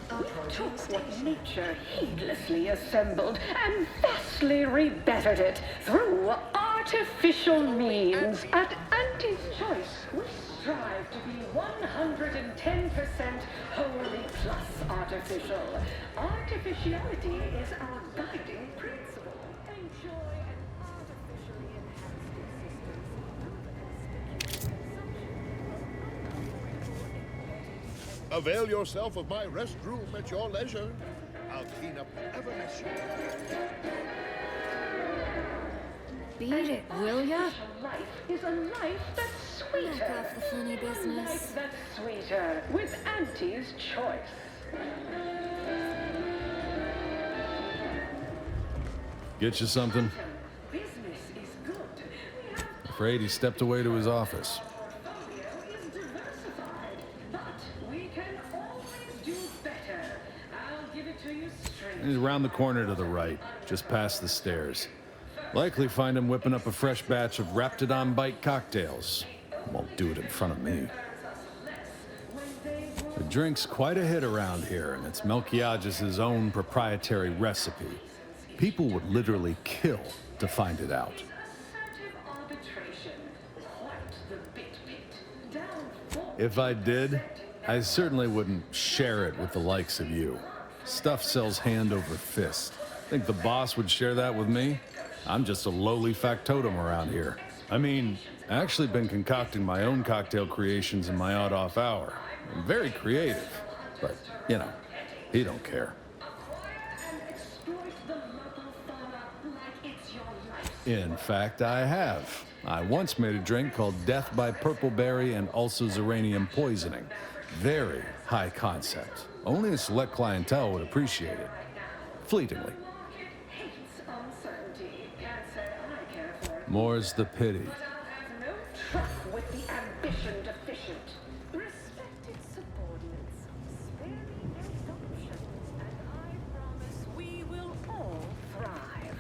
We took what nature heedlessly assembled and vastly rebettered it through artificial means. At Auntie's Choice, we strive to be 110% wholly plus artificial. Artificiality is our guiding principle. Enjoy an artificially enhanced existence. Avail yourself of my restroom at your leisure. I'll clean up whatever mess you Beat it, will ya? Life is a life that's sweeter. Back off the funny business. Life that's sweeter with Auntie's Choice. Get you something? Business is good. Afraid he stepped away to his office. Portfolio is diversified, but we can always do better. I'll give it to you straight. He's around the corner to the right, just past the stairs. Likely find him whipping up a fresh batch of Raptidon Bite cocktails. Won't do it in front of me. The drink's quite a hit around here, and it's Melquiades' own proprietary recipe. People would literally kill to find it out. If I did, I certainly wouldn't share it with the likes of you. Stuff sells hand over fist. Think the boss would share that with me? I'm just a lowly factotum around here. I mean, I actually been concocting my own cocktail creations in my odd-off hour. I'm very creative, but, you know, he don't care. In fact, I have. I once made a drink called Death by Purpleberry and also Xeranium Poisoning. Very high concept. Only a select clientele would appreciate it. Fleetingly. More's the pity. No truck with the ambition deficient. Respected subordinates, spare me assumptions, and I promise we will all thrive.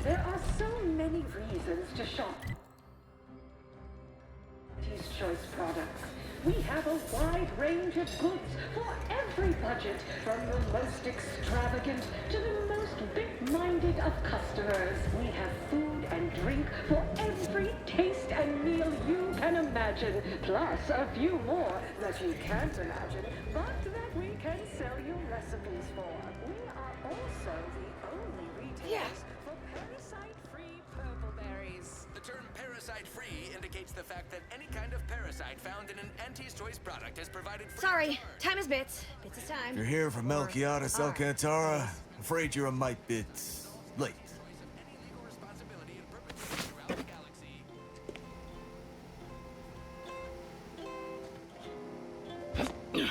There are so many reasons to shop. a wide range of goods for every budget, from the most extravagant to the most big-minded of customers. We have food and drink for every taste and meal you can imagine, plus a few more that you can't imagine, but that we can sell you recipes for. We are also the only retailers for parasite-free purple berries. The term parasite-free indicates the fact that any kind of parasite found in an Auntie's Choice product is provided free. Sorry, time is bits. Bits is time. You're here from Melchiades Alcantara. Afraid you're a mite bit late. The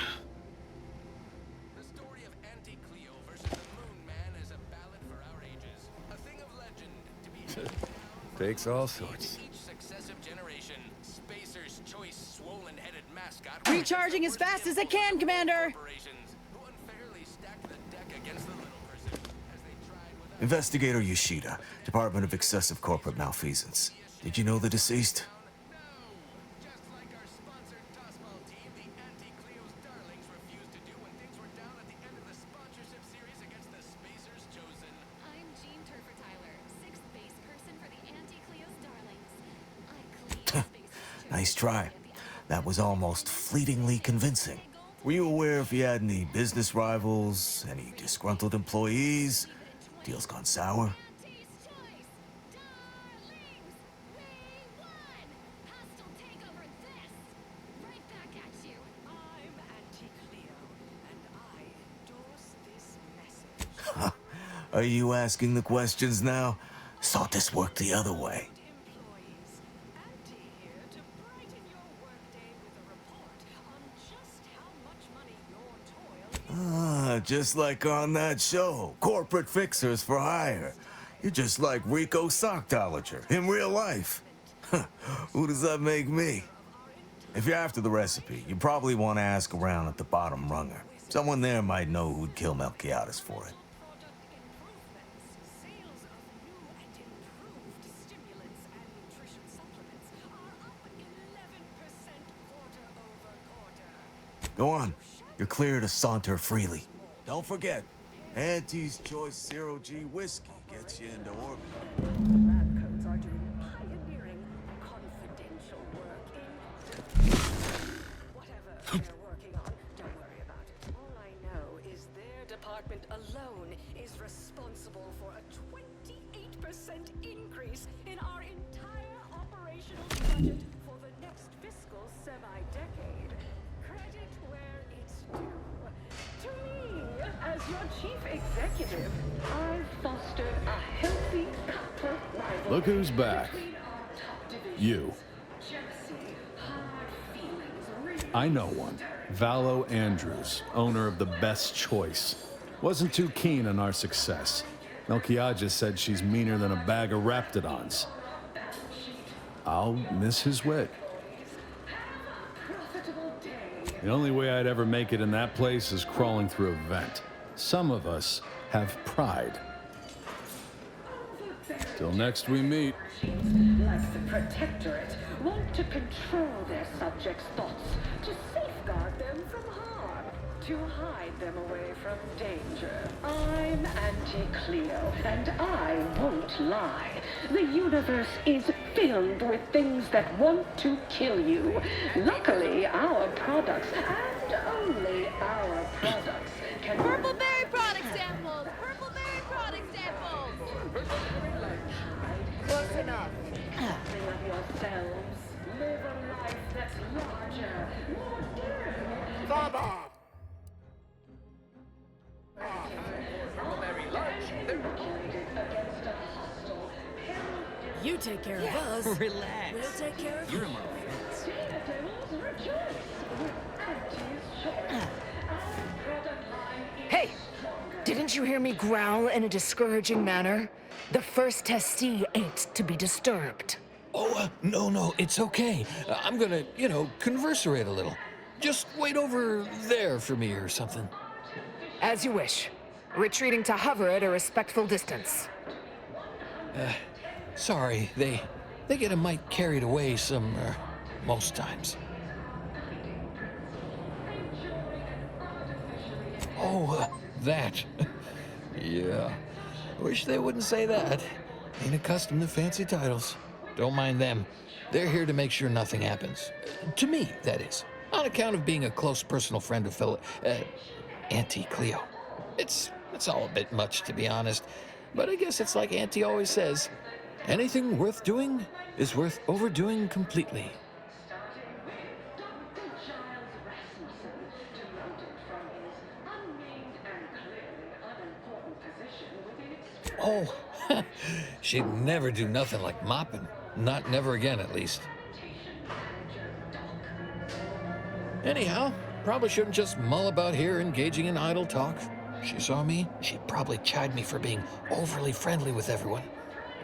story of Auntie Cleo versus the Moon Man is a ballad for our ages. A thing of legend to be Takes all sorts. each successive generation. Spacer's Choice swollen-headed mascot. Recharging as fast as I can, Commander. Investigator Yoshida, Department of Excessive Corporate Malfeasance. Did you know the deceased? Nice try. That was almost fleetingly convincing. Were you aware if he had any business rivals, any disgruntled employees? Deal's gone sour? Are you asking the questions now? Thought this worked the other way. Just like on that show, Corporate Fixers for Hire. You're just like Rico Sockdolager in real life. Who does that make me? If you're after the recipe, you probably want to ask around at the bottom runger. Someone there might know who'd kill Melchiades for it. Go on. You're clear to saunter freely. Don't forget, Auntie's Choice Zero G whiskey gets you into orbit. Lab coats are doing pioneering, confidential work in whatever they're working on. Don't worry about it. All I know is their department alone is responsible for a 28% increase in our entire operational budget for the next fiscal semi-decade. Credit where it's due. To me, as your chief executive, I've fostered a healthy cutthroat rivalry. Look who's back. You. Jealousy, hard feelings, I know one. Valo Andrews, owner of the Best Choice. Wasn't too keen on our success. Melchiades said she's meaner than a bag of raptidons. I'll miss his wit. The only way I'd ever make it in that place is crawling through a vent. Some of us have pride. Till next we meet. like the Protectorate, want to control their subjects' thoughts, to safeguard them from harm, to hide them away from danger. I'm Auntie Cleo, and I won't lie. The universe is filled with things that want to kill you. Luckily, our products, and only our products, can... Purple berry product samples! Purple berry product samples! Close enough. Something of yourselves. Live a life that's larger, more daring. Baba! You take care of us. Relax. We'll take care of You're you. my friends. Daredevils rejoice with Auntie's choice. Our product line is Hey! Didn't you hear me growl in a discouraging manner? The first testee ain't to be disturbed. Oh, no, it's okay. I'm gonna, converserate a little. Just wait over there for me or something. As you wish. Retreating to hover at a respectful distance. Sorry, they get a mite carried away most times. Oh, that. Yeah. Wish they wouldn't say that. Ain't accustomed to fancy titles. Don't mind them. They're here to make sure nothing happens. To me, that is. On account of being a close personal friend of fellow... Auntie Cleo. It's all a bit much, to be honest. But I guess it's like Auntie always says, anything worth doing is worth overdoing completely. Oh, she'd never do nothing like mopping. Not never again, at least. Anyhow, probably shouldn't just mull about here engaging in idle talk. She saw me, she'd probably chide me for being overly friendly with everyone,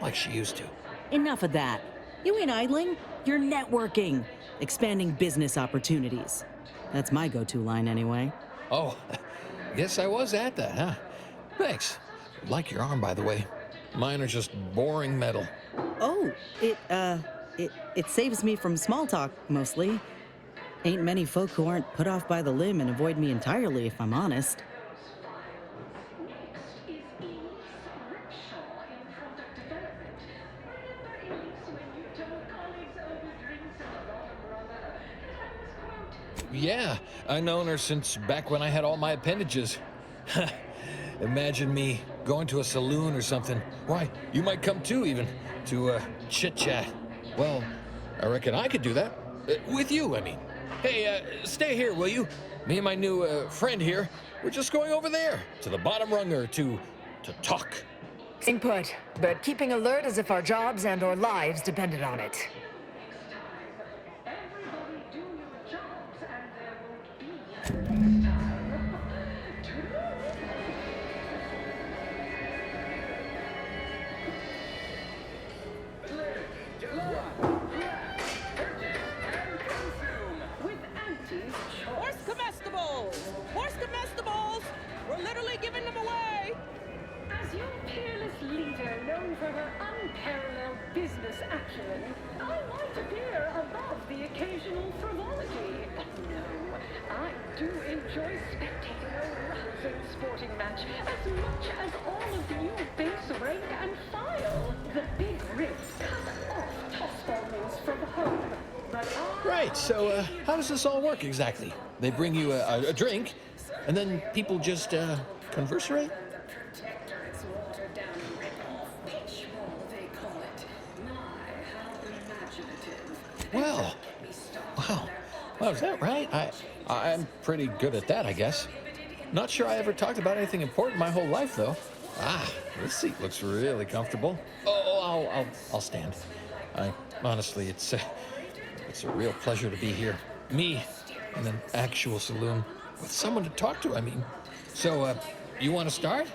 like she used to. Enough of that. You ain't idling, you're networking, expanding business opportunities. That's my go-to line anyway. Oh, guess I was at that, huh? Thanks. Like your arm, by the way. Mine are just boring metal. Oh, it saves me from small talk, mostly. Ain't many folk who aren't put off by the limb and avoid me entirely, if I'm honest. Yeah, I've known her since back when I had all my appendages. Imagine me going to a saloon or something. Why, you might come too, even, to chit-chat. Well, I reckon I could do that. With you, I mean. Hey, stay here, will you? Me and my new friend here, we're just going over there, to the bottom runger, to talk. Staying put, but keeping alert as if our jobs and or lives depended on it. Horse comestibles! We're literally giving them away! As your peerless leader, known for her unparalleled business acumen, I might appear above the occasional frivolity. But no, I do enjoy spectating a rousing sporting match as much as all of you base rank and file. The big riff cut off toss bowls from home. Right, so how does this all work exactly? They bring you a drink, and then people just conversate? Well, wow, is that right? I'm pretty good at that, I guess. Not sure I ever talked about anything important my whole life, though. Ah, this seat looks really comfortable. Oh, I'll stand. Honestly, it's a real pleasure to be here. Me in an actual saloon with someone to talk to, I mean. So, you want to start?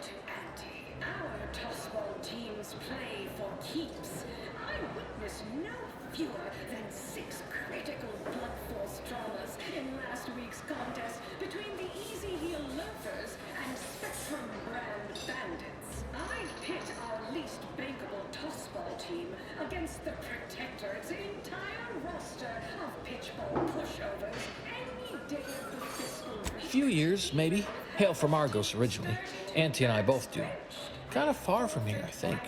Our tossball teams play for keeps. I witnessed no fewer than 6 critical blood force dramas in last week's contest between the Easy Heel Loafers and Spectrum brand bandits. I pit our least bankable tossball team against the Protectorate's entire roster of pitchball pushovers any day of the fiscal week. Few years, maybe. Hail from Argos originally. Auntie and I both do. Kind of far from here, I think.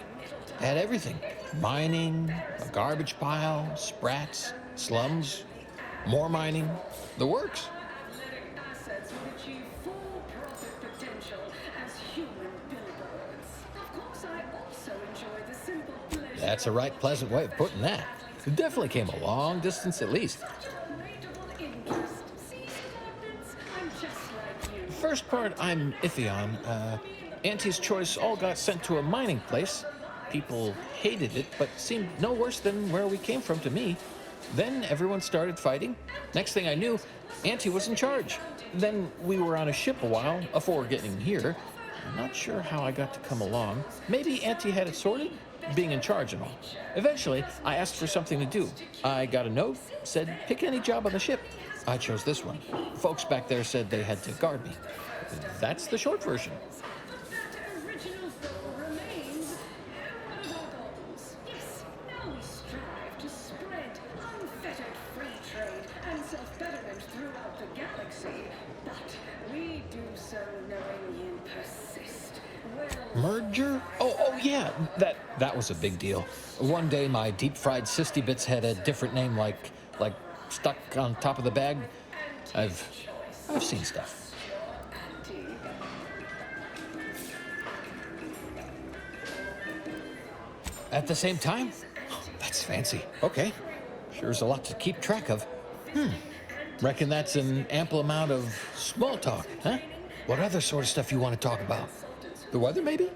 Had everything. Mining, a garbage pile, sprats, slums, more mining, the works. Athletic assets would achieve full profit potential as human billboards. Of course, I also enjoy the simple pleasure. That's a right pleasant way of putting that. It definitely came a long distance at least. First part I'm iffy on. Auntie's Choice all got sent to a mining place. People hated it, but seemed no worse than where we came from to me. Then everyone started fighting. Next thing I knew, Auntie was in charge. Then we were on a ship a while before getting here. I'm not sure how I got to come along. Maybe Auntie had it sorted, being in charge and all. Eventually, I asked for something to do. I got a note, said pick any job on the ship. I chose this one. Folks back there said they had to guard me. That's the short version. That original goal remains one of our goals. Yes, now we strive to spread unfettered free trade and self-betterment throughout the galaxy, but we do so knowing you persist. Well, Merger? Oh yeah, that was a big deal. One day my deep-fried Sisty Bits had a different name, like stuck on top of the bag. I've seen stuff. At the same time? That's fancy. Okay. Sure is a lot to keep track of. Reckon that's an ample amount of small talk, huh? What other sort of stuff you want to talk about? The weather, maybe?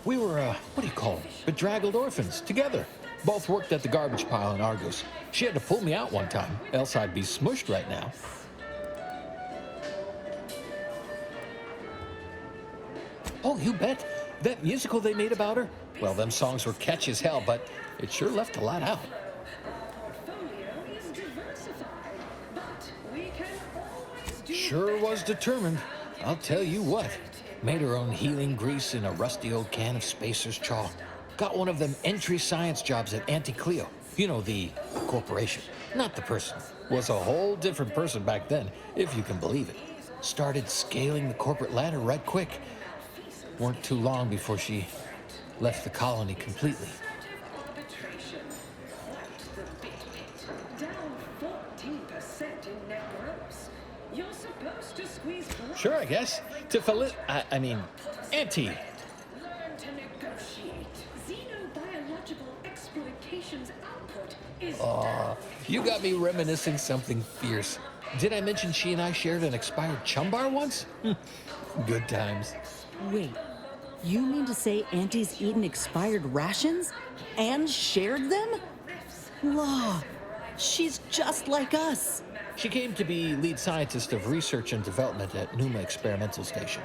We were, what do you call them? Bedraggled orphans, together. Both worked at the garbage pile in Argos. She had to pull me out one time, else I'd be smushed right now. Oh, you bet. That musical they made about her? Well, them songs were catchy as hell, but it sure left a lot out. Sure was determined. I'll tell you what. Made her own healing grease in a rusty old can of Spacer's Chaw. Got one of them entry science jobs at Auntie Cleo. You know, the corporation. Not the person. Was a whole different person back then, if you can believe it. Started scaling the corporate ladder right quick. Weren't too long before she left the colony completely. Sure, I guess. To Auntie. Learn to negotiate. Xenobiological exploitation's output is done. You got me reminiscing something fierce. Did I mention she and I shared an expired chum bar once? Good times. Wait, you mean to say Auntie's eaten expired rations? And shared them? Law, she's just like us. She came to be lead scientist of research and development at Numa Experimental Station.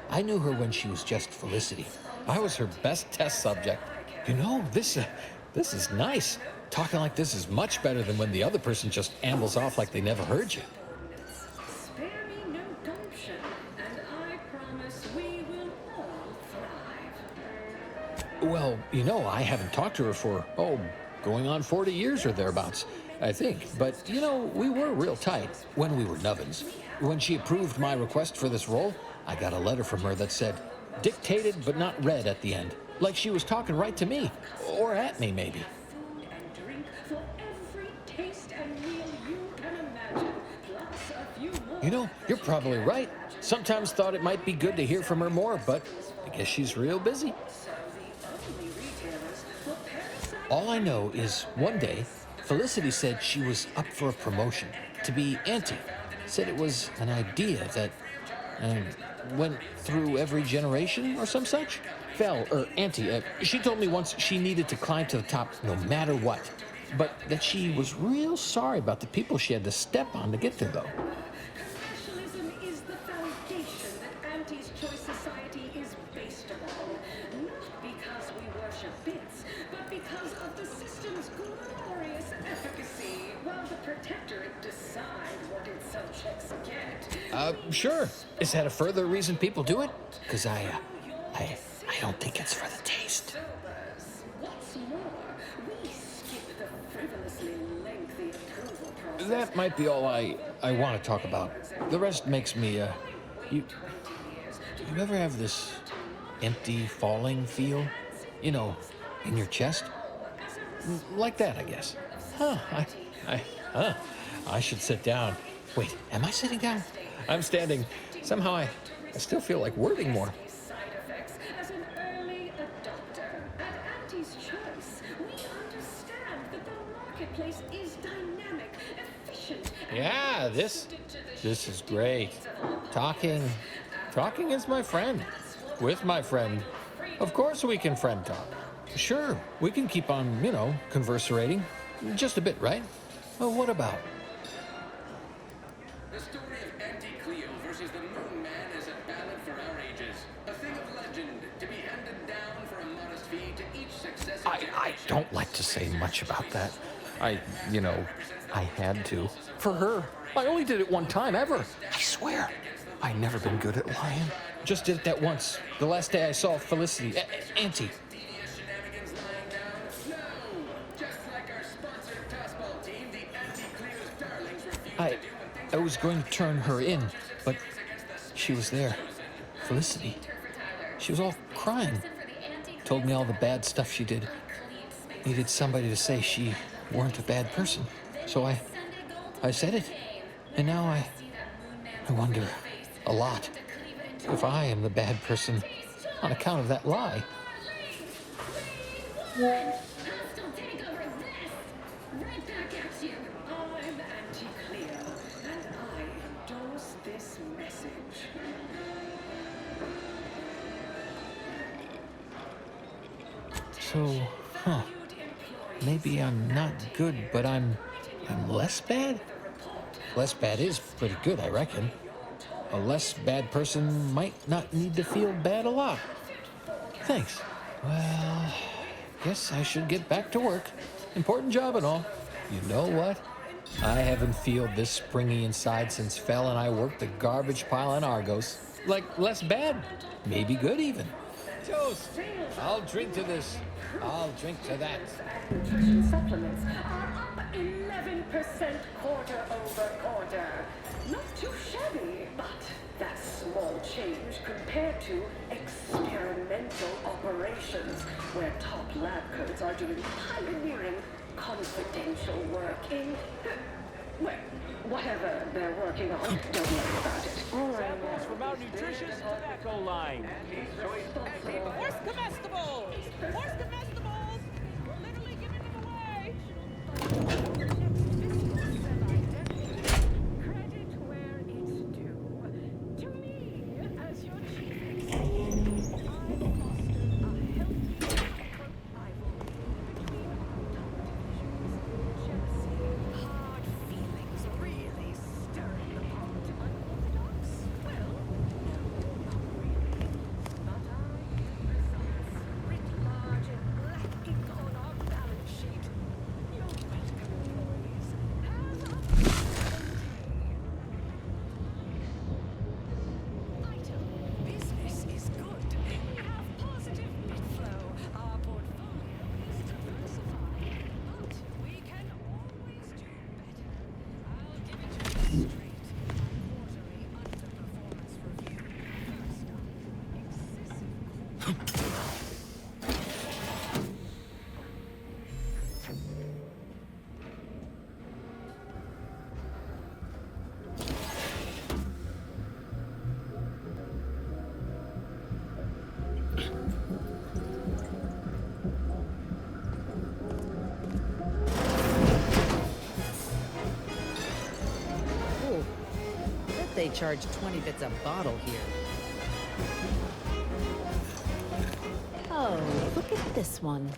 I knew her when she was just Felicity. I was her best test subject. You know, this is nice. Talking like this is much better than when the other person just ambles off like they never heard you. Spare me no gumption, and I promise we will all thrive. Well, you know, I haven't talked to her for, going on 40 years or thereabouts, I think. But, you know, we were real tight when we were nubbins. When she approved my request for this role, I got a letter from her that said, dictated but not read at the end. Like she was talking right to me. Or at me, maybe. Food and drink for every taste and meal you can imagine, plus a few more. You know, you're probably right. Sometimes thought it might be good to hear from her more, but I guess she's real busy. All I know is one day, Felicity said she was up for a promotion to be Auntie. Said it was an idea that went through every generation or some such. Auntie, she told me once she needed to climb to the top no matter what. But that she was real sorry about the people she had to step on to get there, though. Professionalism is the foundation that Auntie's Choice Society is based upon. Not because we worship bits, but because of the system's glorious efficacy, while the Protectorate decides what its subjects get. Sure. Is that a further reason people do it? Because I don't think it's for the taste. What's more, we skip the frivolously lengthy approval process. That might be all I want to talk about. The rest makes me, you ever have this empty falling feel? You know, in your chest? Like that, I guess. I should sit down. Wait, am I sitting down? I'm standing. Somehow I still feel like wording more. As an early adopter at Auntie's Choice, we understand that the marketplace is dynamic, efficient. Yeah, this is great. Talking is my friend. With my friend. Of course we can friend talk. Sure, we can keep on, converserating. Just a bit, right? Well, what about? The story of Auntie Cleo versus the Moon Man is a ballad for our ages. A thing of legend to be handed down for a modest fee to each successive I don't like to say much about that. I had to. For her. I only did it one time ever. I swear. I've never been good at lying. Just did it that once. The last day I saw Felicity. Auntie. I was going to turn her in, but she was there. Felicity. She was all crying. Told me all the bad stuff she did. Needed somebody to say she weren't a bad person. So I said it. And now I wonder a lot if I am the bad person on account of that lie. Right back at you. I'm anti-Cleo, and I endorse this message. So, maybe I'm not good, but I'm less bad? Less bad is pretty good, I reckon. A less bad person might not need to feel bad a lot. Thanks. Well, guess I should get back to work. Important job and all. You know what? I haven't felt this springy inside since Fel and I worked the garbage pile in Argos. Like, less bad. Maybe good even. Toast! I'll drink to this. I'll drink to that. Nutrition supplements are up 11% quarter-over-quarter. Not too shabby, but that's small change compared to experimental operations, where top lab coats are doing pioneering confidential work in, well, whatever they're working on. Don't worry about it. Samples from our nutritious tobacco line. Horse comestibles! Horse comestibles! We're literally giving them away! Credit where it's due. To me, as your chief executive, I fostered a healthy rivalry between our top divisions. Jealousy, hard feelings, really stirring the pot. Unorthodox? Well, no, not really. But our results, writ large and black ink on our balance sheet. You're welcome, employees. Have a Item. Business is good. We have positive bit flow. Our portfolio is diversified, but we can always do better. I'll give it to you straight. Quarterly underperformance review. First one. Excessive Ooh, bet they charge 20 bits a bottle here. Oh, look at this one.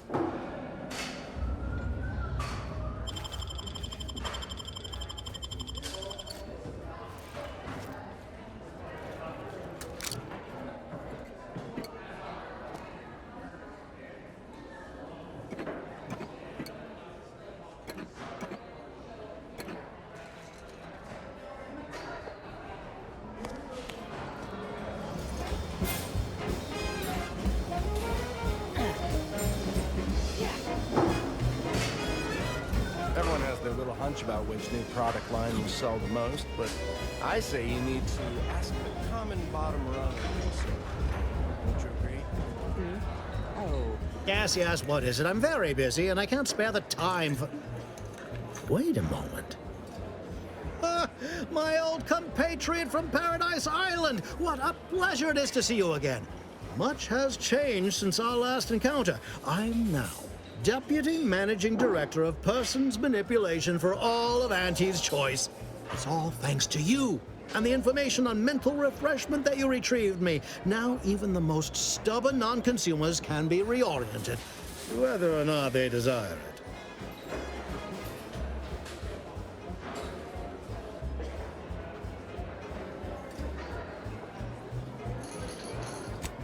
Everyone has their little hunch about which new product line will sell the most, but I say you need to ask the common bottom rung consumer. Don't you agree? Oh. Yes, what is it? I'm very busy, and I can't spare the time for... Wait a moment. Ah, my old compatriot from Paradise Island! What a pleasure it is to see you again. Much has changed since our last encounter. I'm now Deputy Managing Director of Persons Manipulation for all of Auntie's Choice. It's all thanks to you and the information on mental refreshment that you retrieved me. Now even the most stubborn non-consumers can be reoriented, whether or not they desire it.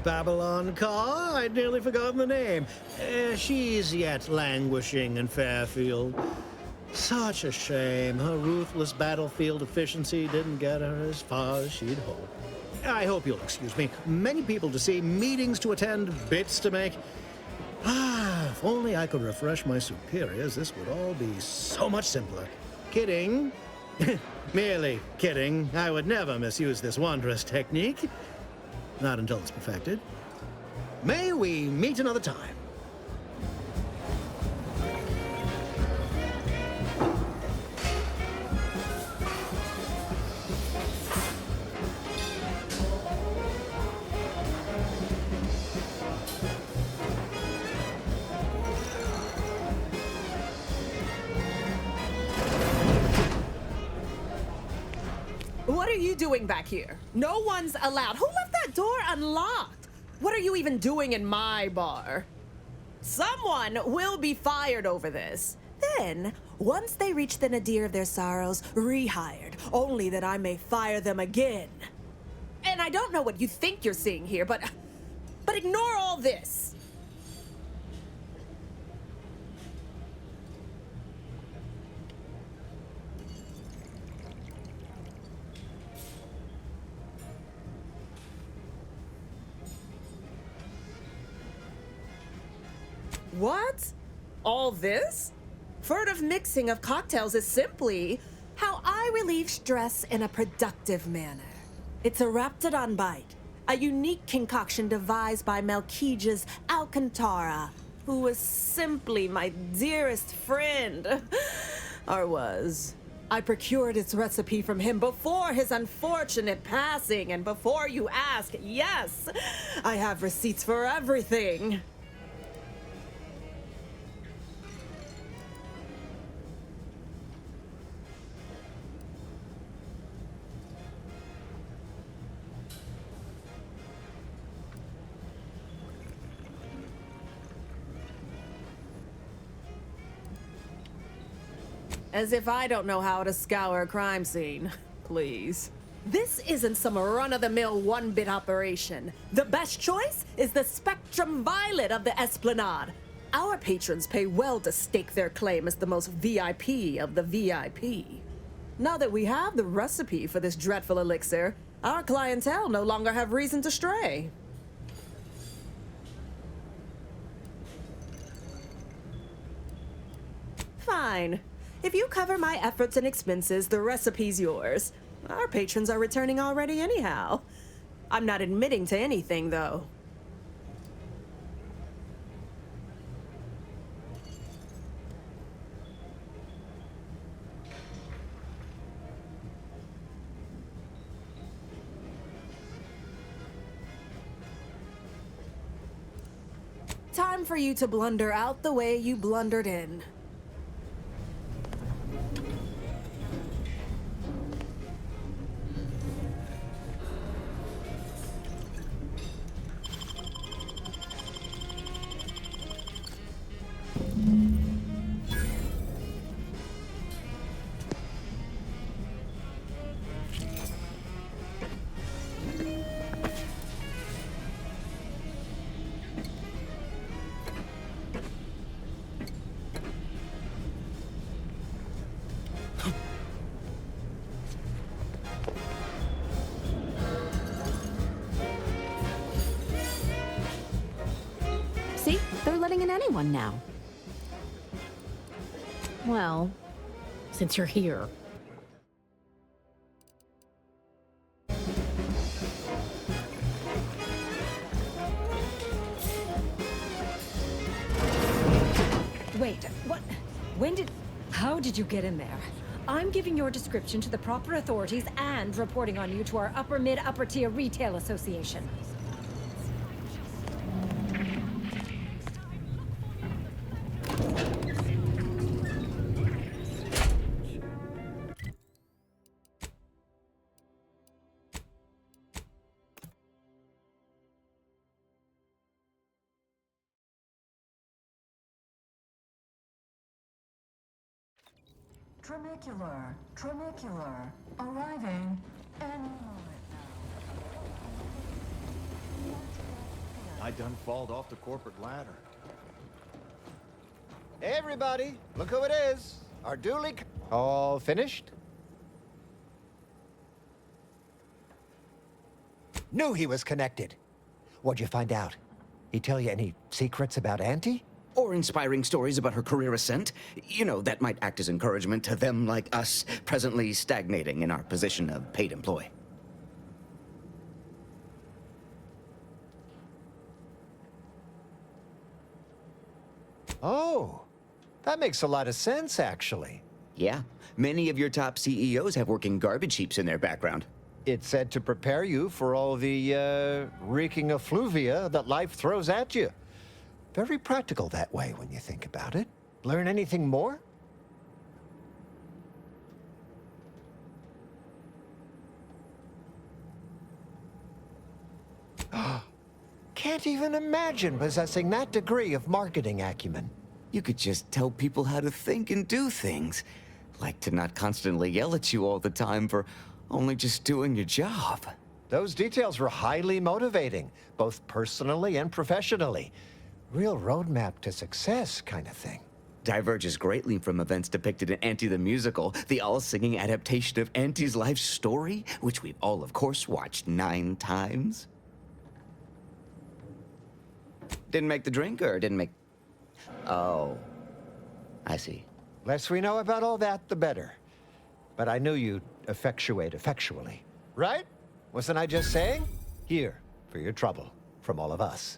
Babylon Carr? I'd nearly forgotten the name. She's yet languishing in Fairfield. Such a shame. Her ruthless battlefield efficiency didn't get her as far as she'd hoped. I hope you'll excuse me. Many people to see, meetings to attend, bits to make. Ah, if only I could refresh my superiors, this would all be so much simpler. Kidding. Merely kidding. I would never misuse this wondrous technique. Not until it's perfected. May we meet another time. What are you doing back here? No one's allowed. Who left that door unlocked? What are you even doing in my bar? Someone will be fired over this. Then, once they reach the nadir of their sorrows, rehired, only that I may fire them again. And I don't know what you think you're seeing here, but ignore all this. What? All this? Furtive mixing of cocktails is simply how I relieve stress in a productive manner. It's a Raptidon bite, a unique concoction devised by Melquiades Alcantara, who was simply my dearest friend. Or was. I procured its recipe from him before his unfortunate passing, and before you ask, yes, I have receipts for everything. As if I don't know how to scour a crime scene. Please. This isn't some run-of-the-mill one-bit operation. The best choice is the Spectrum Violet of the Esplanade. Our patrons pay well to stake their claim as the most VIP of the VIP. Now that we have the recipe for this dreadful elixir, our clientele no longer have reason to stray. Fine. If you cover my efforts and expenses, the recipe's yours. Our patrons are returning already anyhow. I'm not admitting to anything, though. Time for you to blunder out the way you blundered in. See? They're letting in anyone now. Well, since you're here. Wait, what? How did you get in there? I'm giving your description to the proper authorities and reporting on you to our upper tier retail association. Tramicular, arriving any moment now. I done falled off the corporate ladder. Hey, everybody, look who it is. Our duly... All finished? Knew he was connected. What'd you find out? He tell you any secrets about Auntie? or inspiring stories about her career ascent. You know, that might act as encouragement to them like us, presently stagnating in our position of paid employee. Oh, that makes a lot of sense, actually. Yeah, many of your top CEOs have working garbage heaps in their background. It's said to prepare you for all the reeking effluvia that life throws at you. Very practical that way when you think about it. Learn anything more? Can't even imagine possessing that degree of marketing acumen. You could just tell people how to think and do things. Like to not constantly yell at you all the time for only just doing your job. Those details were highly motivating, both personally and professionally. Real roadmap to success kind of thing. Diverges greatly from events depicted in Auntie the Musical, the all-singing adaptation of Auntie's life story, which we've all, of course, watched 9 times. Didn't make the drink, or didn't make... Oh, I see. Less we know about all that, the better. But I knew you'd effectuate effectually. Right? Wasn't I just saying? Here, for your trouble, from all of us.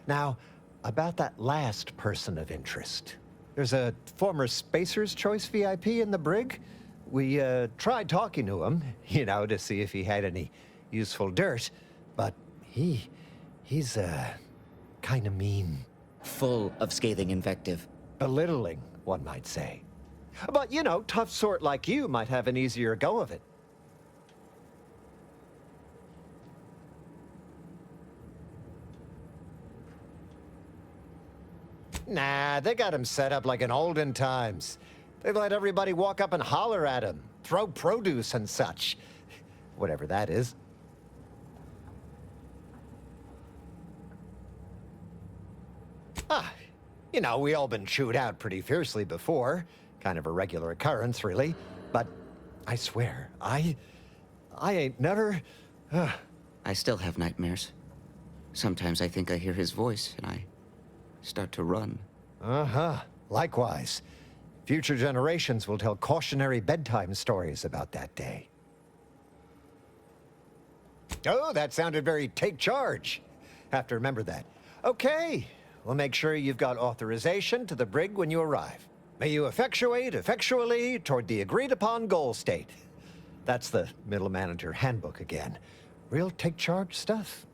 Now, about that last person of interest. There's a former Spacer's Choice VIP in the brig. We tried talking to him, you know, to see if he had any useful dirt. But he's kind of mean. Full of scathing invective. Belittling, one might say. But, you know, tough sort like you might have an easier go of it. Nah, they got him set up like in olden times. They let everybody walk up and holler at him, throw produce and such. Whatever that is. You know, we all been chewed out pretty fiercely before. Kind of a regular occurrence, really. But I swear, I ain't never... I still have nightmares. Sometimes I think I hear his voice, and I start to run. Uh-huh. Likewise. Future generations will tell cautionary bedtime stories about that day. Oh, that sounded very take charge. Have to remember that. Okay. We'll make sure you've got authorization to the brig when you arrive. May you effectuate effectually toward the agreed-upon goal state. That's the middle manager handbook again. Real take-charge stuff.